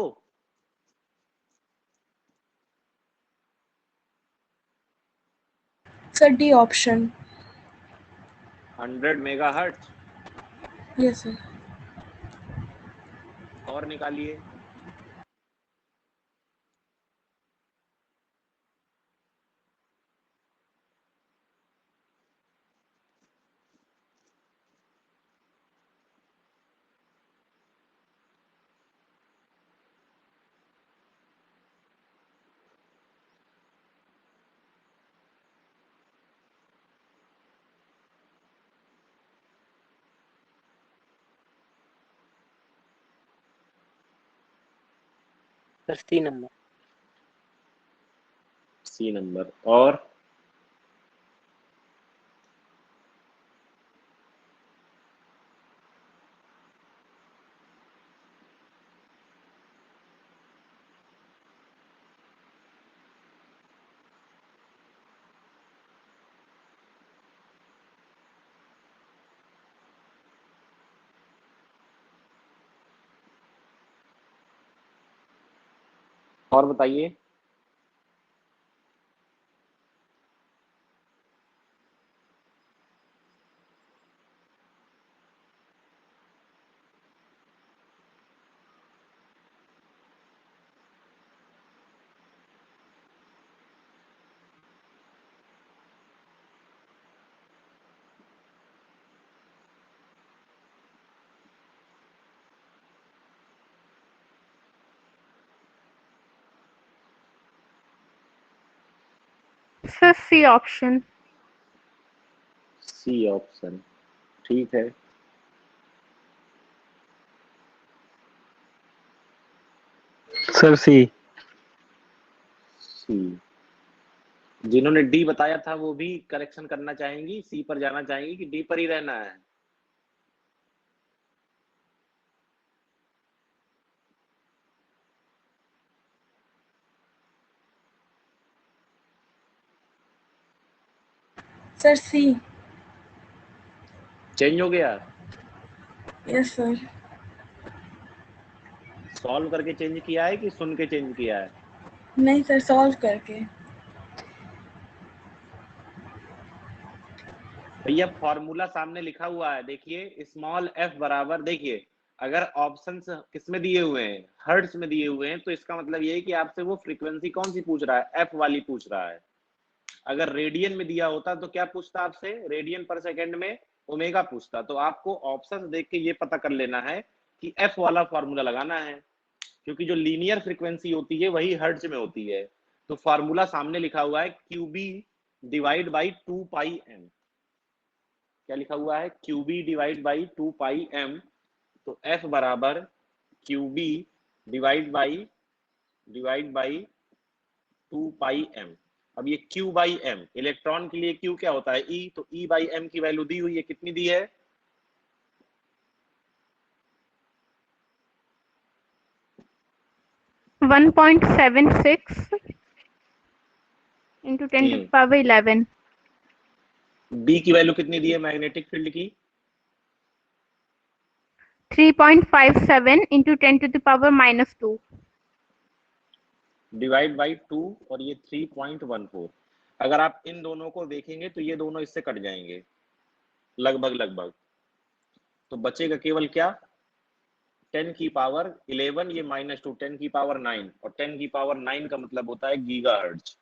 Sir D option. 100 megahertz. Yes sir. और निकालिए। Sir C number. C number. और बताइए। Sir C option. C option ठीक है। Sir C. सी। जिन्होंने डी बताया था वो भी करेक्शन करना चाहेंगी, सी पर जाना चाहेंगी कि डी पर ही रहना है? सर सी। चेंज हो गया? Yes sir. सॉल्व करके चेंज किया है कि सुन के चेंज किया है? नहीं सर, सॉल्व करके। भैया फॉर्मूला सामने लिखा हुआ है, देखिए स्मॉल एफ बराबर, देखिए अगर ऑप्शंस किस में दिए हुए हैं, हर्ट्ज में दिए हुए हैं, तो इसका मतलब ये है कि आपसे वो फ्रीक्वेंसी कौन सी पूछ रहा है, एफ वाली पूछ रहा है। अगर रेडियन में दिया होता तो क्या पूछता आपसे, रेडियन पर सेकंड में ओमेगा पूछता। तो आपको ऑप्शंस देख के ये पता कर लेना है कि एफ वाला फॉर्मूला लगाना है, क्योंकि जो लीनियर फ्रीक्वेंसी होती है वही हर्ट्ज में होती है। तो फॉर्मूला सामने लिखा हुआ है Q B divide by 2 pi M. क्या लिखा हुआ है, Q B divide by 2 pi M. तो एफ बराबर Q B divide by 2 pi M. अब ये क्यू बाई एम, इलेक्ट्रॉन के लिए क्यू क्या होता है, ई, तो ई बाई एम की वैल्यू दी हुई है, कितनी दी है? 1.76 into 10 to the power 11। B की वैल्यू कितनी दी है मैग्नेटिक फील्ड की? 3.57 into 10 to the power -2 divide by 2 और ये 3.14। अगर आप इन दोनों को देखेंगे तो ये दोनों इससे कट जाएंगे लगभग। तो बचेगा केवल क्या, 10 की पावर 11, ये -2, 10 की पावर 9, और 10 की पावर 9 का मतलब होता है गीगाहर्ट्ज,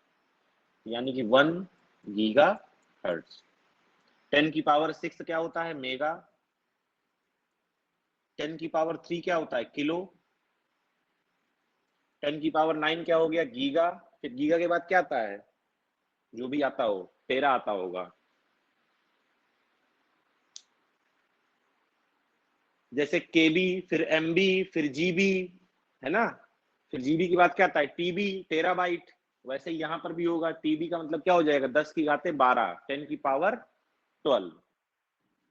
यानी कि 1 गीगाहर्ट्ज। 10 की पावर 6 क्या होता है, मेगा। 10 की पावर 3 क्या होता है, किलो। 10 की पावर 9 क्या हो गया, गीगा। फिर गीगा के बाद क्या आता है, जो भी आता हो, टेरा आता होगा। जैसे केबी, फिर एमबी, फिर जीबी, है ना। फिर जीबी के बाद क्या आता है, टीबी, टेराबाइट। वैसे यहाँ पर भी होगा, टीबी का मतलब क्या हो जाएगा, 10 की घाते 12, 10 की पावर 12।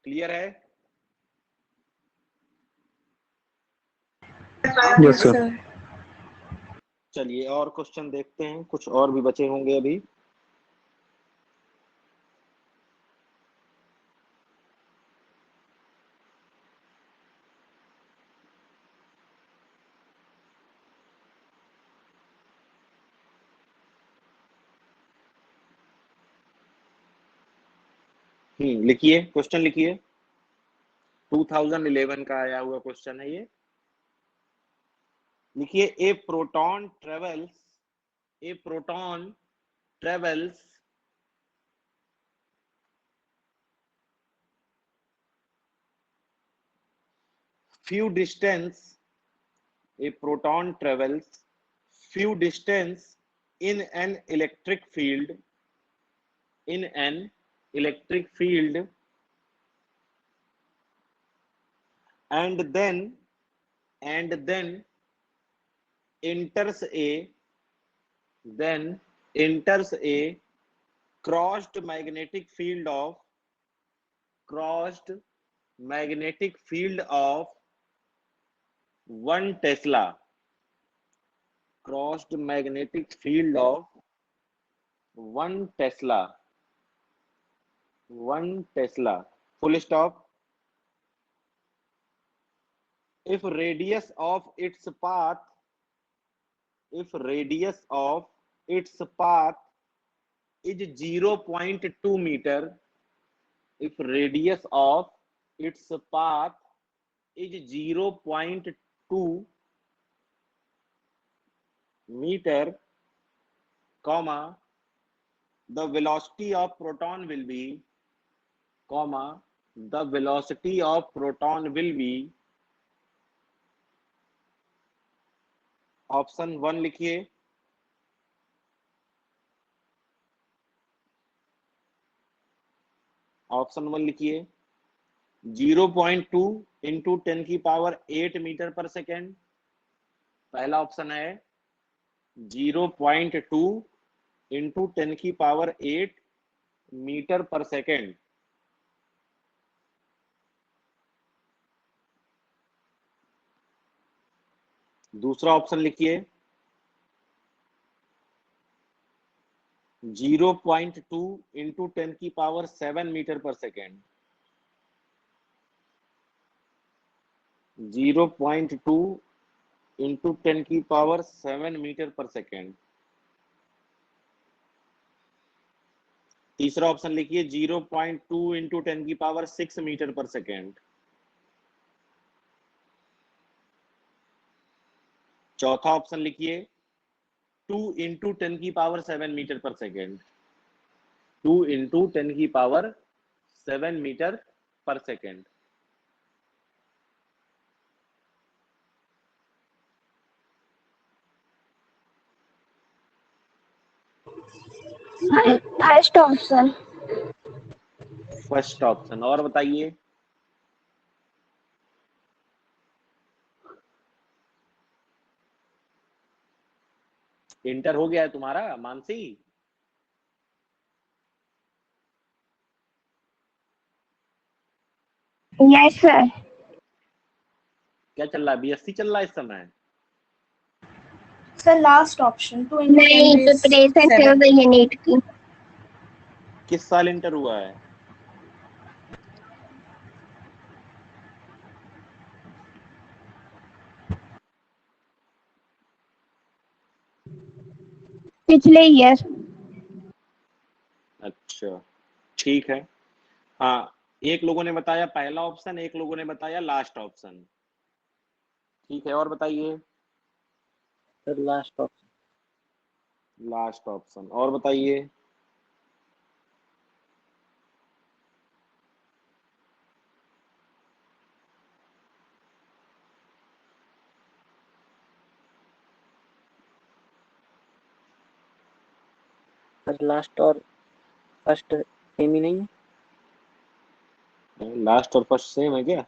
क्लियर है? Yes sir. चलिए और क्वेश्चन देखते हैं, कुछ और भी बचे होंगे अभी। लिखिए, क्वेश्चन लिखिए। 2011 का आया हुआ क्वेश्चन है ये। लिखिए, a proton travels few distance in an electric field and then enters a crossed magnetic field of 1 Tesla. Crossed magnetic field of 1 Tesla. Full stop. If radius of its path is 0.2 meter, if radius of its path is 0.2 meter, comma, the velocity of proton will be, option 1 लिखिए। Option 1 लिखिए, 0.2 into 10 की power 8 metre per second. पहला option है 0.2 into 10 की power 8 metre per second. दूसरा option लिखिए, 0.2 into 10 की power 7 metre per second. 0.2 into 10 की पावर 7 मीटर पर सेकेंड। तीसरा ऑप्शन लिखिए, 0.2 इंटू 10 की पावर 6 मीटर पर सेकेंड। चौथा ऑप्शन लिखिए, 2 इंटू 10 की power 7 metre per second. 2 into 10 की power 7 metre per second. First option. और बताइए। इंटर हो गया है तुम्हारा मानसी? Yes sir. क्या चल रहा है? बीएससी चल रहा है इस समय? सर लास्ट ऑप्शन 2 नहीं, प्रिपरेशन चल रही है नीट की। किस साल इंटर हुआ है? पिछले ईयर। अच्छा, ठीक है। हाँ, एक लोगों ने बताया पहला ऑप्शन, एक लोगों ने बताया लास्ट ऑप्शन। ठीक है, और बताइए। Sir last option. और बताइए। लास्ट और फर्स्ट सेम ही नहीं है? लास्ट और फर्स्ट सेम है क्या?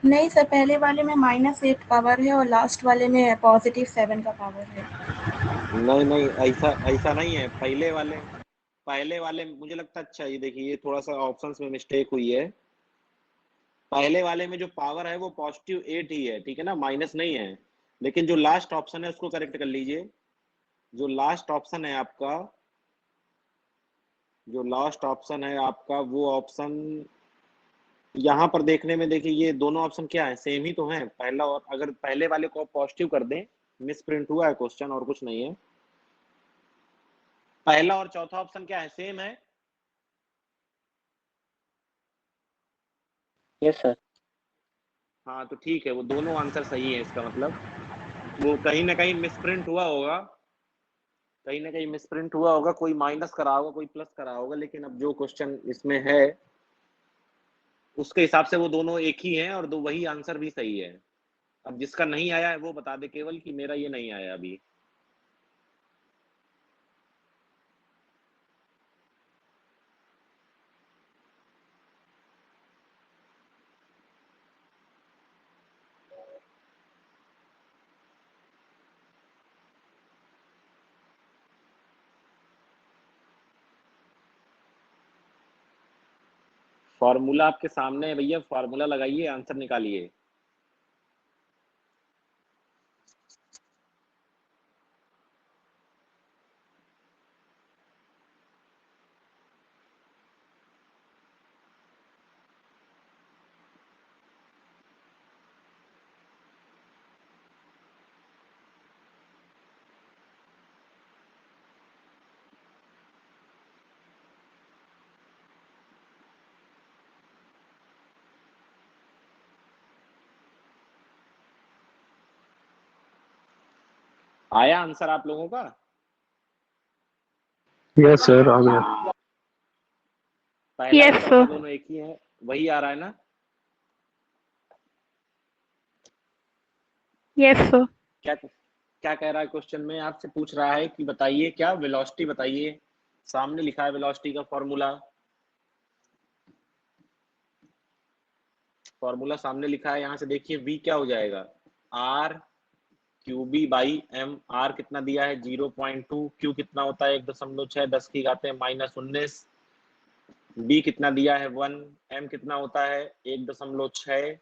नहीं सर, पहले वाले में -8 पावर है और लास्ट वाले में +7 का पावर है। नहीं, ऐसा नहीं है। पहले वाले मुझे लगता है, अच्छा ये देखिए, ये थोड़ा सा ऑप्शंस में मिस्टेक हुई है। पहले वाले में जो पावर है वो +8 ही है, ठीक है ना, माइनस नहीं है। लेकिन जो लास्ट ऑप्शन है उसको करेक्ट कर लीजिए। जो लास्ट ऑप्शन है आपका वो ऑप्शन यहाँ पर देखने में, देखिए ये दोनों ऑप्शन क्या है, सेम ही तो है। पहला, और अगर पहले वाले को पॉजिटिव कर दें, मिस प्रिंट हुआ है क्वेश्चन और कुछ नहीं है। पहला और चौथा ऑप्शन क्या है, सेम है? Yes sir. हाँ तो ठीक है, वो दोनों आंसर सही है। इसका मतलब वो कहीं ना कहीं मिसप्रिंट हुआ होगा, कहीं ना कहीं मिसप्रिंट हुआ होगा, कोई माइनस करा होगा कोई प्लस करा होगा, लेकिन अब जो क्वेश्चन इसमें है उसके हिसाब से वो दोनों एक ही हैं और दो वही आंसर भी सही है। अब जिसका नहीं आया है वो बता दे केवल कि मेरा ये नहीं आया अभी। फॉर्मूला आपके सामने है भैया, फॉर्मूला लगाइए, आंसर निकालिए। आया आंसर आप लोगों का? यस सर, आ गया। पहला Yes, और चौथा sir. दोनों एक ही है, वही आ रहा है ना? Yes, sir. क्या क्या कह रहा है क्वेश्चन में? आपसे पूछ रहा है कि बताइए क्या, वेलोसिटी बताइए। सामने लिखा है वेलोसिटी का फॉर्मूला, फॉर्मूला सामने लिखा है, यहाँ से देखिए v क्या हो जाएगा, r Q B by M. R कितना दिया है 0.2, क्यू कितना होता है 1.6, 10 की घाते -19, बी कितना दिया है 1, एम कितना होता है 1.6,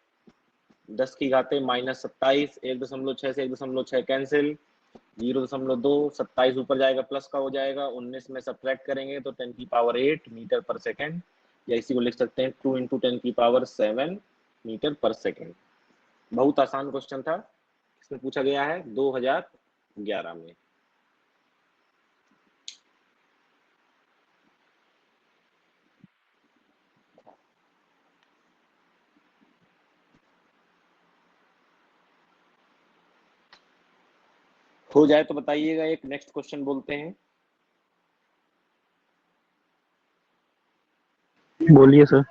10 की घाते -27, 1.6 से 1.6 कैंसिल, 0.2, 27 ऊपर जाएगा प्लस का हो जाएगा, 19 में सब्ट्रैक्ट करेंगे तो 10⁸ मीटर पर सेकेंड, या इसी को लिख सकते हैं 2 × 10⁷ मीटर पर सेकेंड। बहुत आसान क्वेश्चन था, इसमें पूछा गया है 2011 में। हो जाए तो बताइएगा, एक नेक्स्ट क्वेश्चन बोलते हैं। बोलिए सर।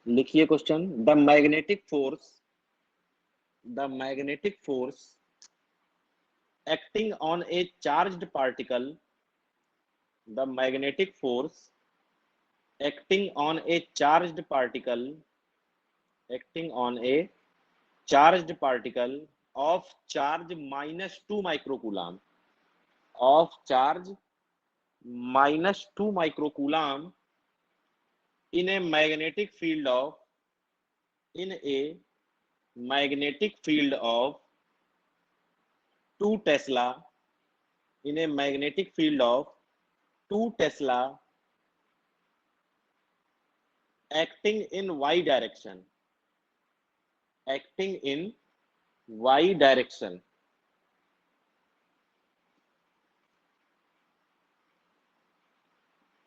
लिखिए question, the magnetic force acting on a charged particle, the magnetic force acting on a charged particle of charge -2 microcoulomb, in a magnetic field of 2 Tesla, in a magnetic field of 2 Tesla acting in y direction,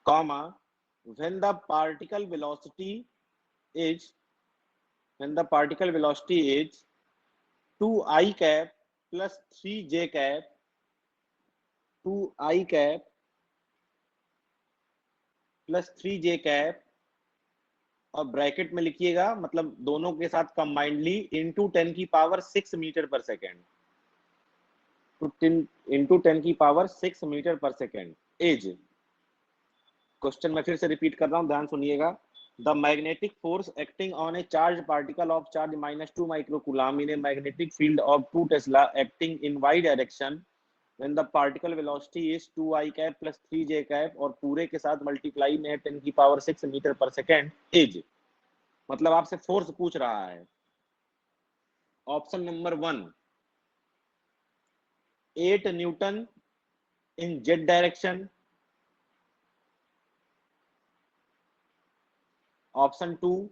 comma, when the particle velocity is 2i cap plus 3j cap, 2i cap plus 3j cap, और bracket में लिखिएगा, मतलब दोनों के साथ combinedly into 10⁶ metre per second, तो into 10⁶ metre per second as. Question मैं फिर से रिपीट कर रहा हूं, ध्यान सुनिएगा। The magnetic force acting on a charge particle of charge -2 microcoulomb in a magnetic field of 2 tesla acting in Y direction when the particle velocity is 2i cap plus 3j cap, और पूरे के साथ multiply में 10⁶ metre per second as. मतलब आपसे force पूछ रहा है। ऑप्शन नंबर 1 8 न्यूटन इन जेड डायरेक्शन, ऑप्शन 2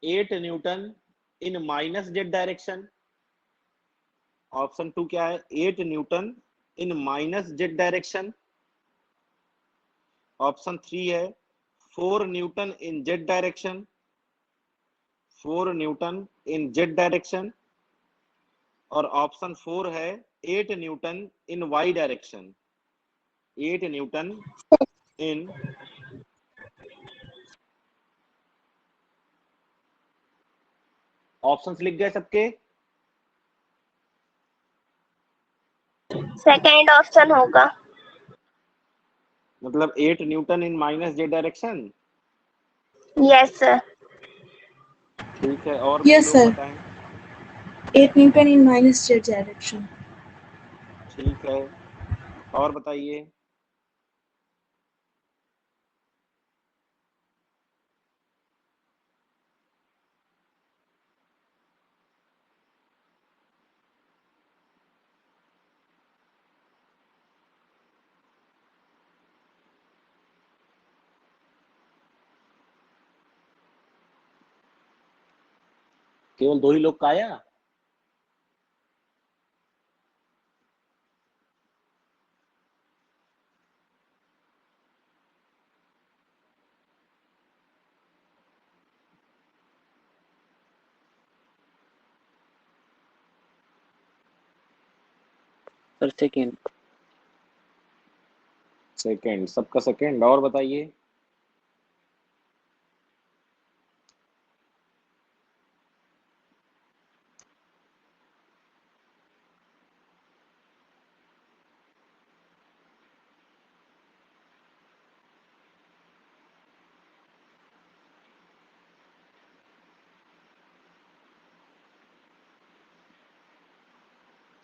8 न्यूटन इन माइनस जेड डायरेक्शन, ऑप्शन 2 क्या है 8 न्यूटन इन माइनस जेड डायरेक्शन, ऑप्शन 3 है 4 न्यूटन इन जेड डायरेक्शन, 4 न्यूटन इन जेड डायरेक्शन, और ऑप्शन 4 है 8 न्यूटन इन वाई डायरेक्शन, 8 न्यूटन इन ऑप्शंस लिख गए सबके? सेकंड ऑप्शन होगा। मतलब 8 न्यूटन इन minus Z direction. Yes sir. ठीक है, और भी यस लोग सर, बताएं। 8 न्यूटन इन माइनस जेड डायरेक्शन। ठीक है, और बताइए। केवल 2 ही लोग का आया? Sir second. सेकंड, सबका सेकंड। और बताइए।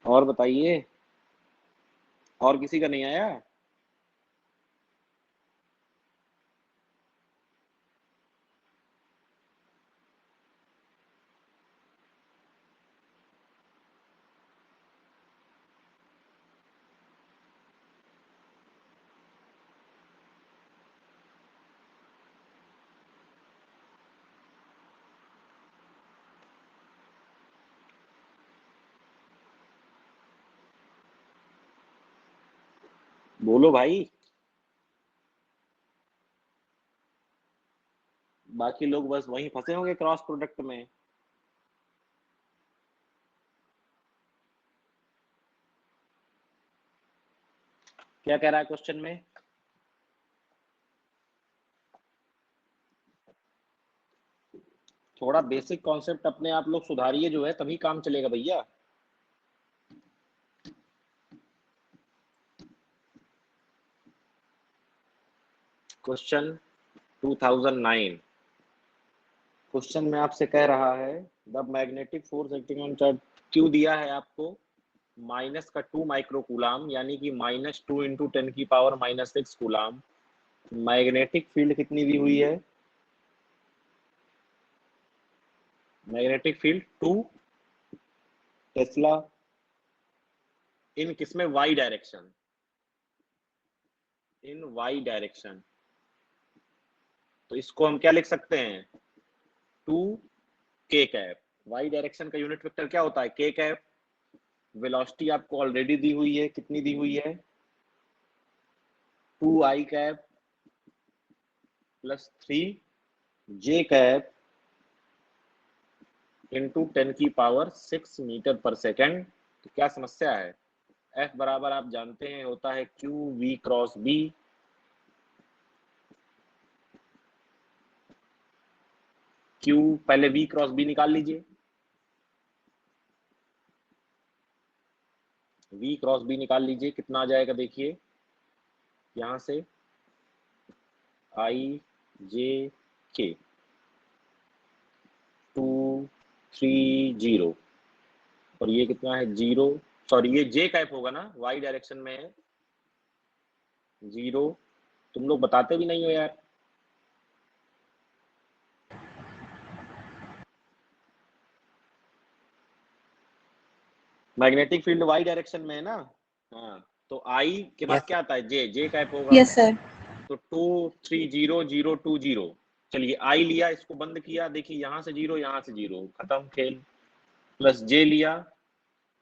और बताइए, और किसी का नहीं आया? बोलो भाई। बाकी लोग बस वहीं फंसे होंगे क्रॉस प्रोडक्ट में। क्या कह रहा है क्वेश्चन में? थोड़ा बेसिक कॉन्सेप्ट अपने आप लोग सुधारिए, जो है तभी काम चलेगा भैया। क्वेश्चन 2009, क्वेश्चन में आपसे कह रहा है the magnetic force acting on charge, क्यों दिया है आपको माइनस का 2 माइक्रो कूलाम, यानी कि -2 × 10⁻⁻6 कूलाम। मैग्नेटिक फील्ड कितनी दी हुई है? मैग्नेटिक फील्ड 2 टेस्ला इन किसमें? Y direction, in Y direction. तो इसको हम क्या लिख सकते हैं? 2 k कैप। वाई डायरेक्शन का यूनिट वेक्टर क्या होता है? k cap. वेलोसिटी आपको ऑलरेडी दी हुई है, कितनी दी हुई है? 2i cap plus 3j cap into 10⁻6 metre per second. तो क्या समस्या है? F बराबर आप जानते हैं होता है Q V cross B। Q पहले V क्रॉस B निकाल लीजिए। V क्रॉस B निकाल लीजिए, कितना आ जाएगा देखिए यहां से I J K 2 3 0, और ये कितना है 0, सॉरी ये J कैप होगा ना, Y डायरेक्शन में है 0। तुम लोग बताते भी नहीं हो यार। मैग्नेटिक फील्ड वाई डायरेक्शन में है ना। हाँ, तो आई के बाद क्या आता है? जे कैप होगा। Yes sir. तो 2 3 0 0 2 0। चलिए आई लिया, इसको बंद किया, देखिए यहाँ से 0 यहाँ से 0, खत्म खेल। प्लस जे लिया,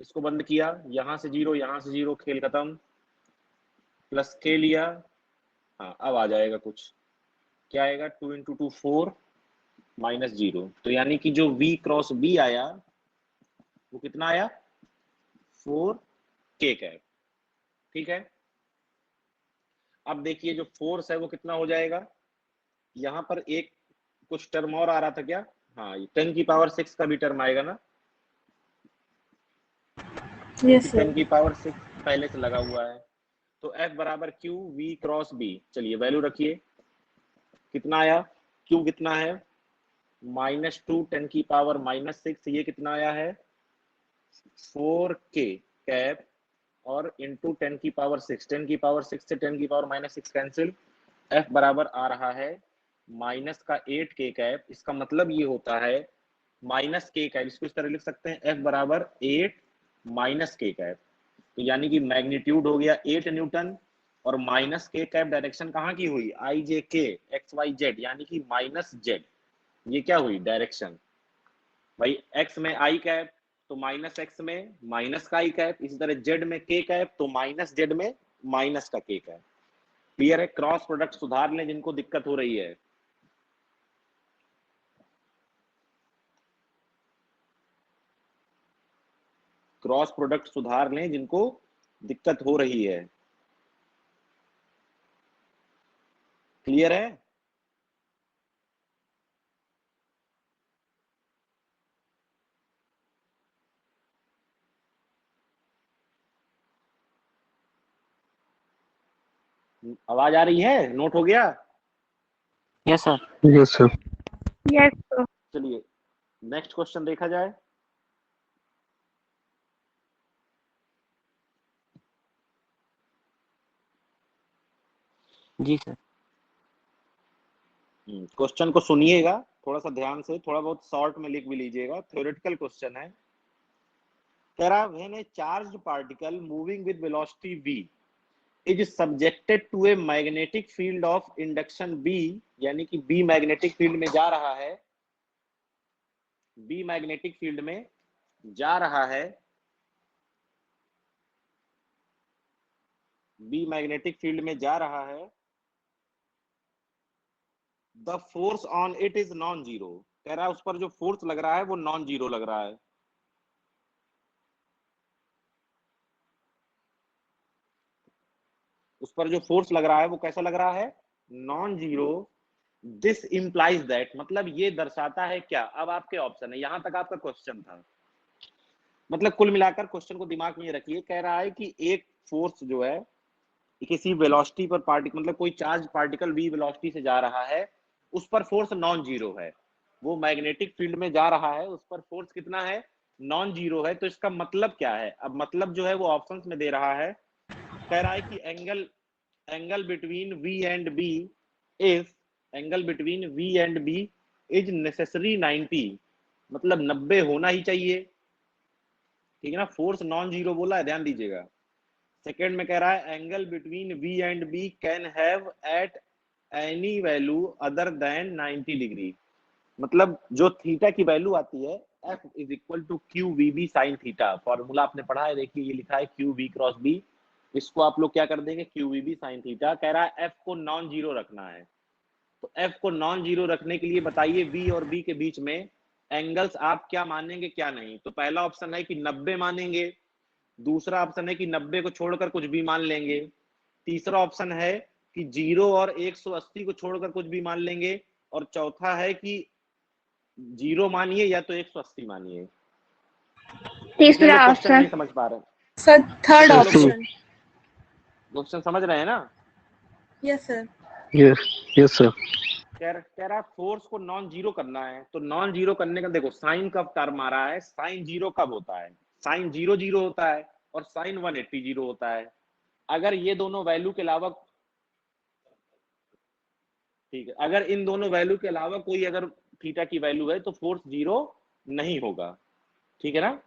इसको बंद किया, यहाँ से 0 यहाँ से 0, खेल खत्म। प्लस के लिया, हाँ अब आ जाएगा कुछ, क्या आएगा 2 × 2 4 -0। तो यानी कि जो v क्रॉस b आया वो कितना आया 4k कैप। ठीक है, अब देखिए जो फोर्स है वो कितना हो जाएगा, यहाँ पर एक कुछ टर्म और आ रहा था क्या, हाँ 10⁶ का भी टर्म आएगा ना, यस सर। 10⁶ पहले से लगा हुआ है। तो F बराबर Q V क्रॉस B, चलिए वैल्यू रखिए, कितना आया, Q कितना है -2 10⁻⁻6, ये कितना आया है 4k कैप, और इंटू 10⁻6, 10⁻6 से 10⁻⁻6 कैंसिल, F बराबर आ रहा है -8k कैप। इसका मतलब ये होता है -k कैप, इसको इस तरह लिख सकते हैं F बराबर 8 -k कैप। तो यानी कि मैग्नीट्यूड हो गया 8 न्यूटन, और -k कैप डायरेक्शन कहाँ की हुई, IJK XYZ, यानी कि -z, ये क्या हुई डायरेक्शन भाई, x में i कैप तो -x में माइनस का i कैप, इसी तरह z में k कैप तो -z में माइनस का k कैप। क्लियर है, क्रॉस प्रोडक्ट सुधार लें जिनको दिक्कत हो रही है। क्रॉस प्रोडक्ट सुधार लें जिनको दिक्कत हो रही है। क्लियर है, आवाज आ रही है, नोट हो गया। Yes sir. Yes sir. Yes sir. चलिए नेक्स्ट क्वेश्चन देखा जाए। जी सर। क्वेश्चन को सुनिएगा थोड़ा सा ध्यान से, थोड़ा बहुत शॉर्ट में लिख भी लीजिएगा, थ्योरेटिकल क्वेश्चन है। कह रहा when a charged particle moving with velocity v is subjected to a magnetic field of induction B, यानी कि B मैग्नेटिक फील्ड में जा रहा है, B मैग्नेटिक फील्ड में जा रहा है, B मैग्नेटिक फील्ड में जा रहा है, the force on it is non zero. कह रहा है उस पर जो फोर्स लग रहा है वो नॉन जीरो लग रहा है। उस पर जो फोर्स लग रहा है वो कैसा लग रहा है, non zero. This implies that, मतलब ये दर्शाता है क्या, अब आपके ऑप्शन है, यहां तक आपका क्वेश्चन था। मतलब कुल मिलाकर क्वेश्चन को दिमाग में रखिए, कह रहा है कि एक फोर्स जो है किसी वेलोसिटी पर पार्टिकल, मतलब कोई चार्ज पार्टिकल v वेलोसिटी से जा रहा है, उस पर फोर्स नॉन जीरो है, वो मैग्नेटिक फील्ड में जा रहा है, उस पर फोर्स कितना है, नॉन जीरो है। तो इसका मतलब क्या है, अब मतलब जो है वो ऑप्शंस में दे रहा है, कह रहा है कि angle between v and b is, angle between v and b is necessary 90, मतलब 90 होना ही चाहिए। ठीक है ना, फोर्स नॉन जीरो बोला है, ध्यान दीजिएगा। सेकेंड में कह रहा है angle between v and b can have at any value other than 90 degree, मतलब जो थीटा की वैल्यू आती है F is equal to QVB sine theta, formula आपने पढ़ा है, देखिए ये लिखा है QV क्रॉस B, इसको आप लोग क्या कर देंगे QVB साइन थीटा। कह रहा है F को नॉन जीरो रखना है, तो F को नॉन जीरो रखने के लिए बताइए V और B के बीच में एंगल्स आप क्या मानेंगे क्या नहीं। तो पहला ऑप्शन है कि 90 मानेंगे, दूसरा ऑप्शन है कि 90 को छोड़कर कुछ भी मान लेंगे, तीसरा ऑप्शन है कि 0 और 180 को छोड़कर कुछ भी मान लेंगे, और चौथा है कि 0 मानिए या तो 180 मानिए। तीसरा क्वेश्चन ऑप्शन। नहीं समझ पा रहे, सर थर्ड चलो ऑप्शन। क्वेश्चन समझ रहे हैं ना। Yes sir. Yes sir. कह रहा फोर्स को नॉन जीरो करना है, तो नॉन जीरो करने का देखो साइन कब टर्म आ रहा है, साइन जीरो कब होता है, साइन 0 0 होता है और साइन 180 0 होता है। अगर ये दोनों वैल्यू के अलावा, ठीक है, अगर इन दोनों वैल्यू के अलावा कोई अगर थीटा की वैल्यू है तो फोर्स 0 नहीं होगा। ठीक है ना,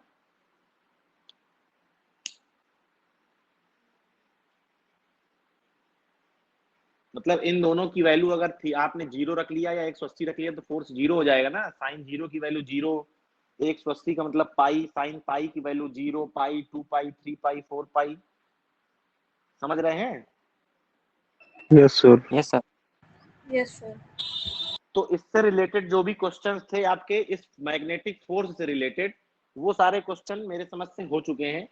मतलब इन दोनों की वैल्यू अगर थी, आपने 0 रख लिया या 180 रख लिया तो फोर्स 0 हो जाएगा ना। साइन 0 की वैल्यू 0, 180 का मतलब पाई, साइन पाई की वैल्यू 0, पाई, 2 पाई, 3 पाई, 4 पाई। समझ रहे हैं, yes sir. Yes sir. Yes sir. तो इससे रिलेटेड जो भी क्वेश्चंस थे आपके इस मैग्नेटिक फोर्स से रिलेटेड, वो सारे क्वेश्चन मेरे समझ से हो चुके हैं।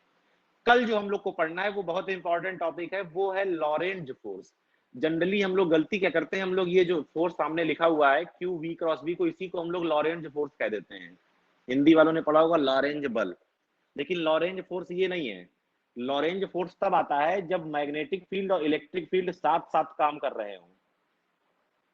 कल जो हम लोग को पढ़ना है वो बहुत इंपॉर्टेंट टॉपिक है, वो है लॉरेंज फोर्स। जनरली हम लोग गलती क्या करते हैं, हम लोग ये जो फोर्स सामने लिखा हुआ है क्यू वी क्रॉस बी को, इसी को हम लोग लॉरेंज फोर्स कह देते हैं। हिंदी वालों ने पढ़ा होगा लॉरेंज बल, लेकिन लॉरेंज फोर्स ये नहीं है। लॉरेंज फोर्स तब आता है जब मैग्नेटिक फील्ड और इलेक्ट्रिक फील्ड साथ साथ काम कर रहे हो।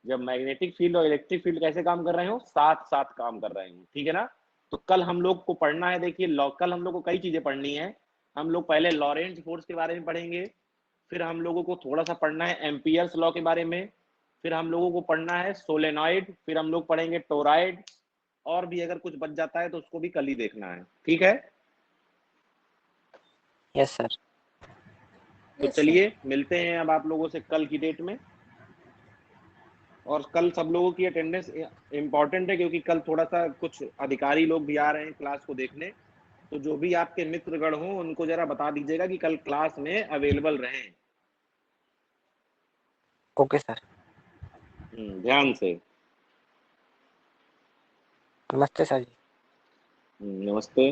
जब मैग्नेटिक फील्ड और इलेक्ट्रिक फील्ड कैसे काम कर रहे हो, साथ साथ काम कर रहे हो, ठीक है ना। तो कल हम लोग को पढ़ना है, देखिए कल हम लोग को कई चीजें पढ़नी है। हम लोग पहले लॉरेंज फोर्स के बारे में पढ़ेंगे, फिर हम लोगों को थोड़ा सा पढ़ना है एम्पियर्स लॉ के बारे में, फिर हम लोगों को पढ़ना है सोलेनॉइड, फिर हम लोग पढ़ेंगे टोराइड, और भी अगर कुछ बच जाता है तो उसको भी कल ही देखना है, ठीक है। Yes sir. तो चलिए मिलते हैं अब आप लोगों से कल की डेट में। और कल सब लोगों की अटेंडेंस इंपॉर्टेंट है, क्योंकि कल थोड़ा सा कुछ अधिकारी लोग भी आ रहे हैं क्लास को देखने। तो जो भी आपके मित्रगण हो उनको जरा बता दीजिएगा कि कल क्लास में अवेलेबल रहें। Okay sir. ध्यान से। नमस्ते सर जी। नमस्ते।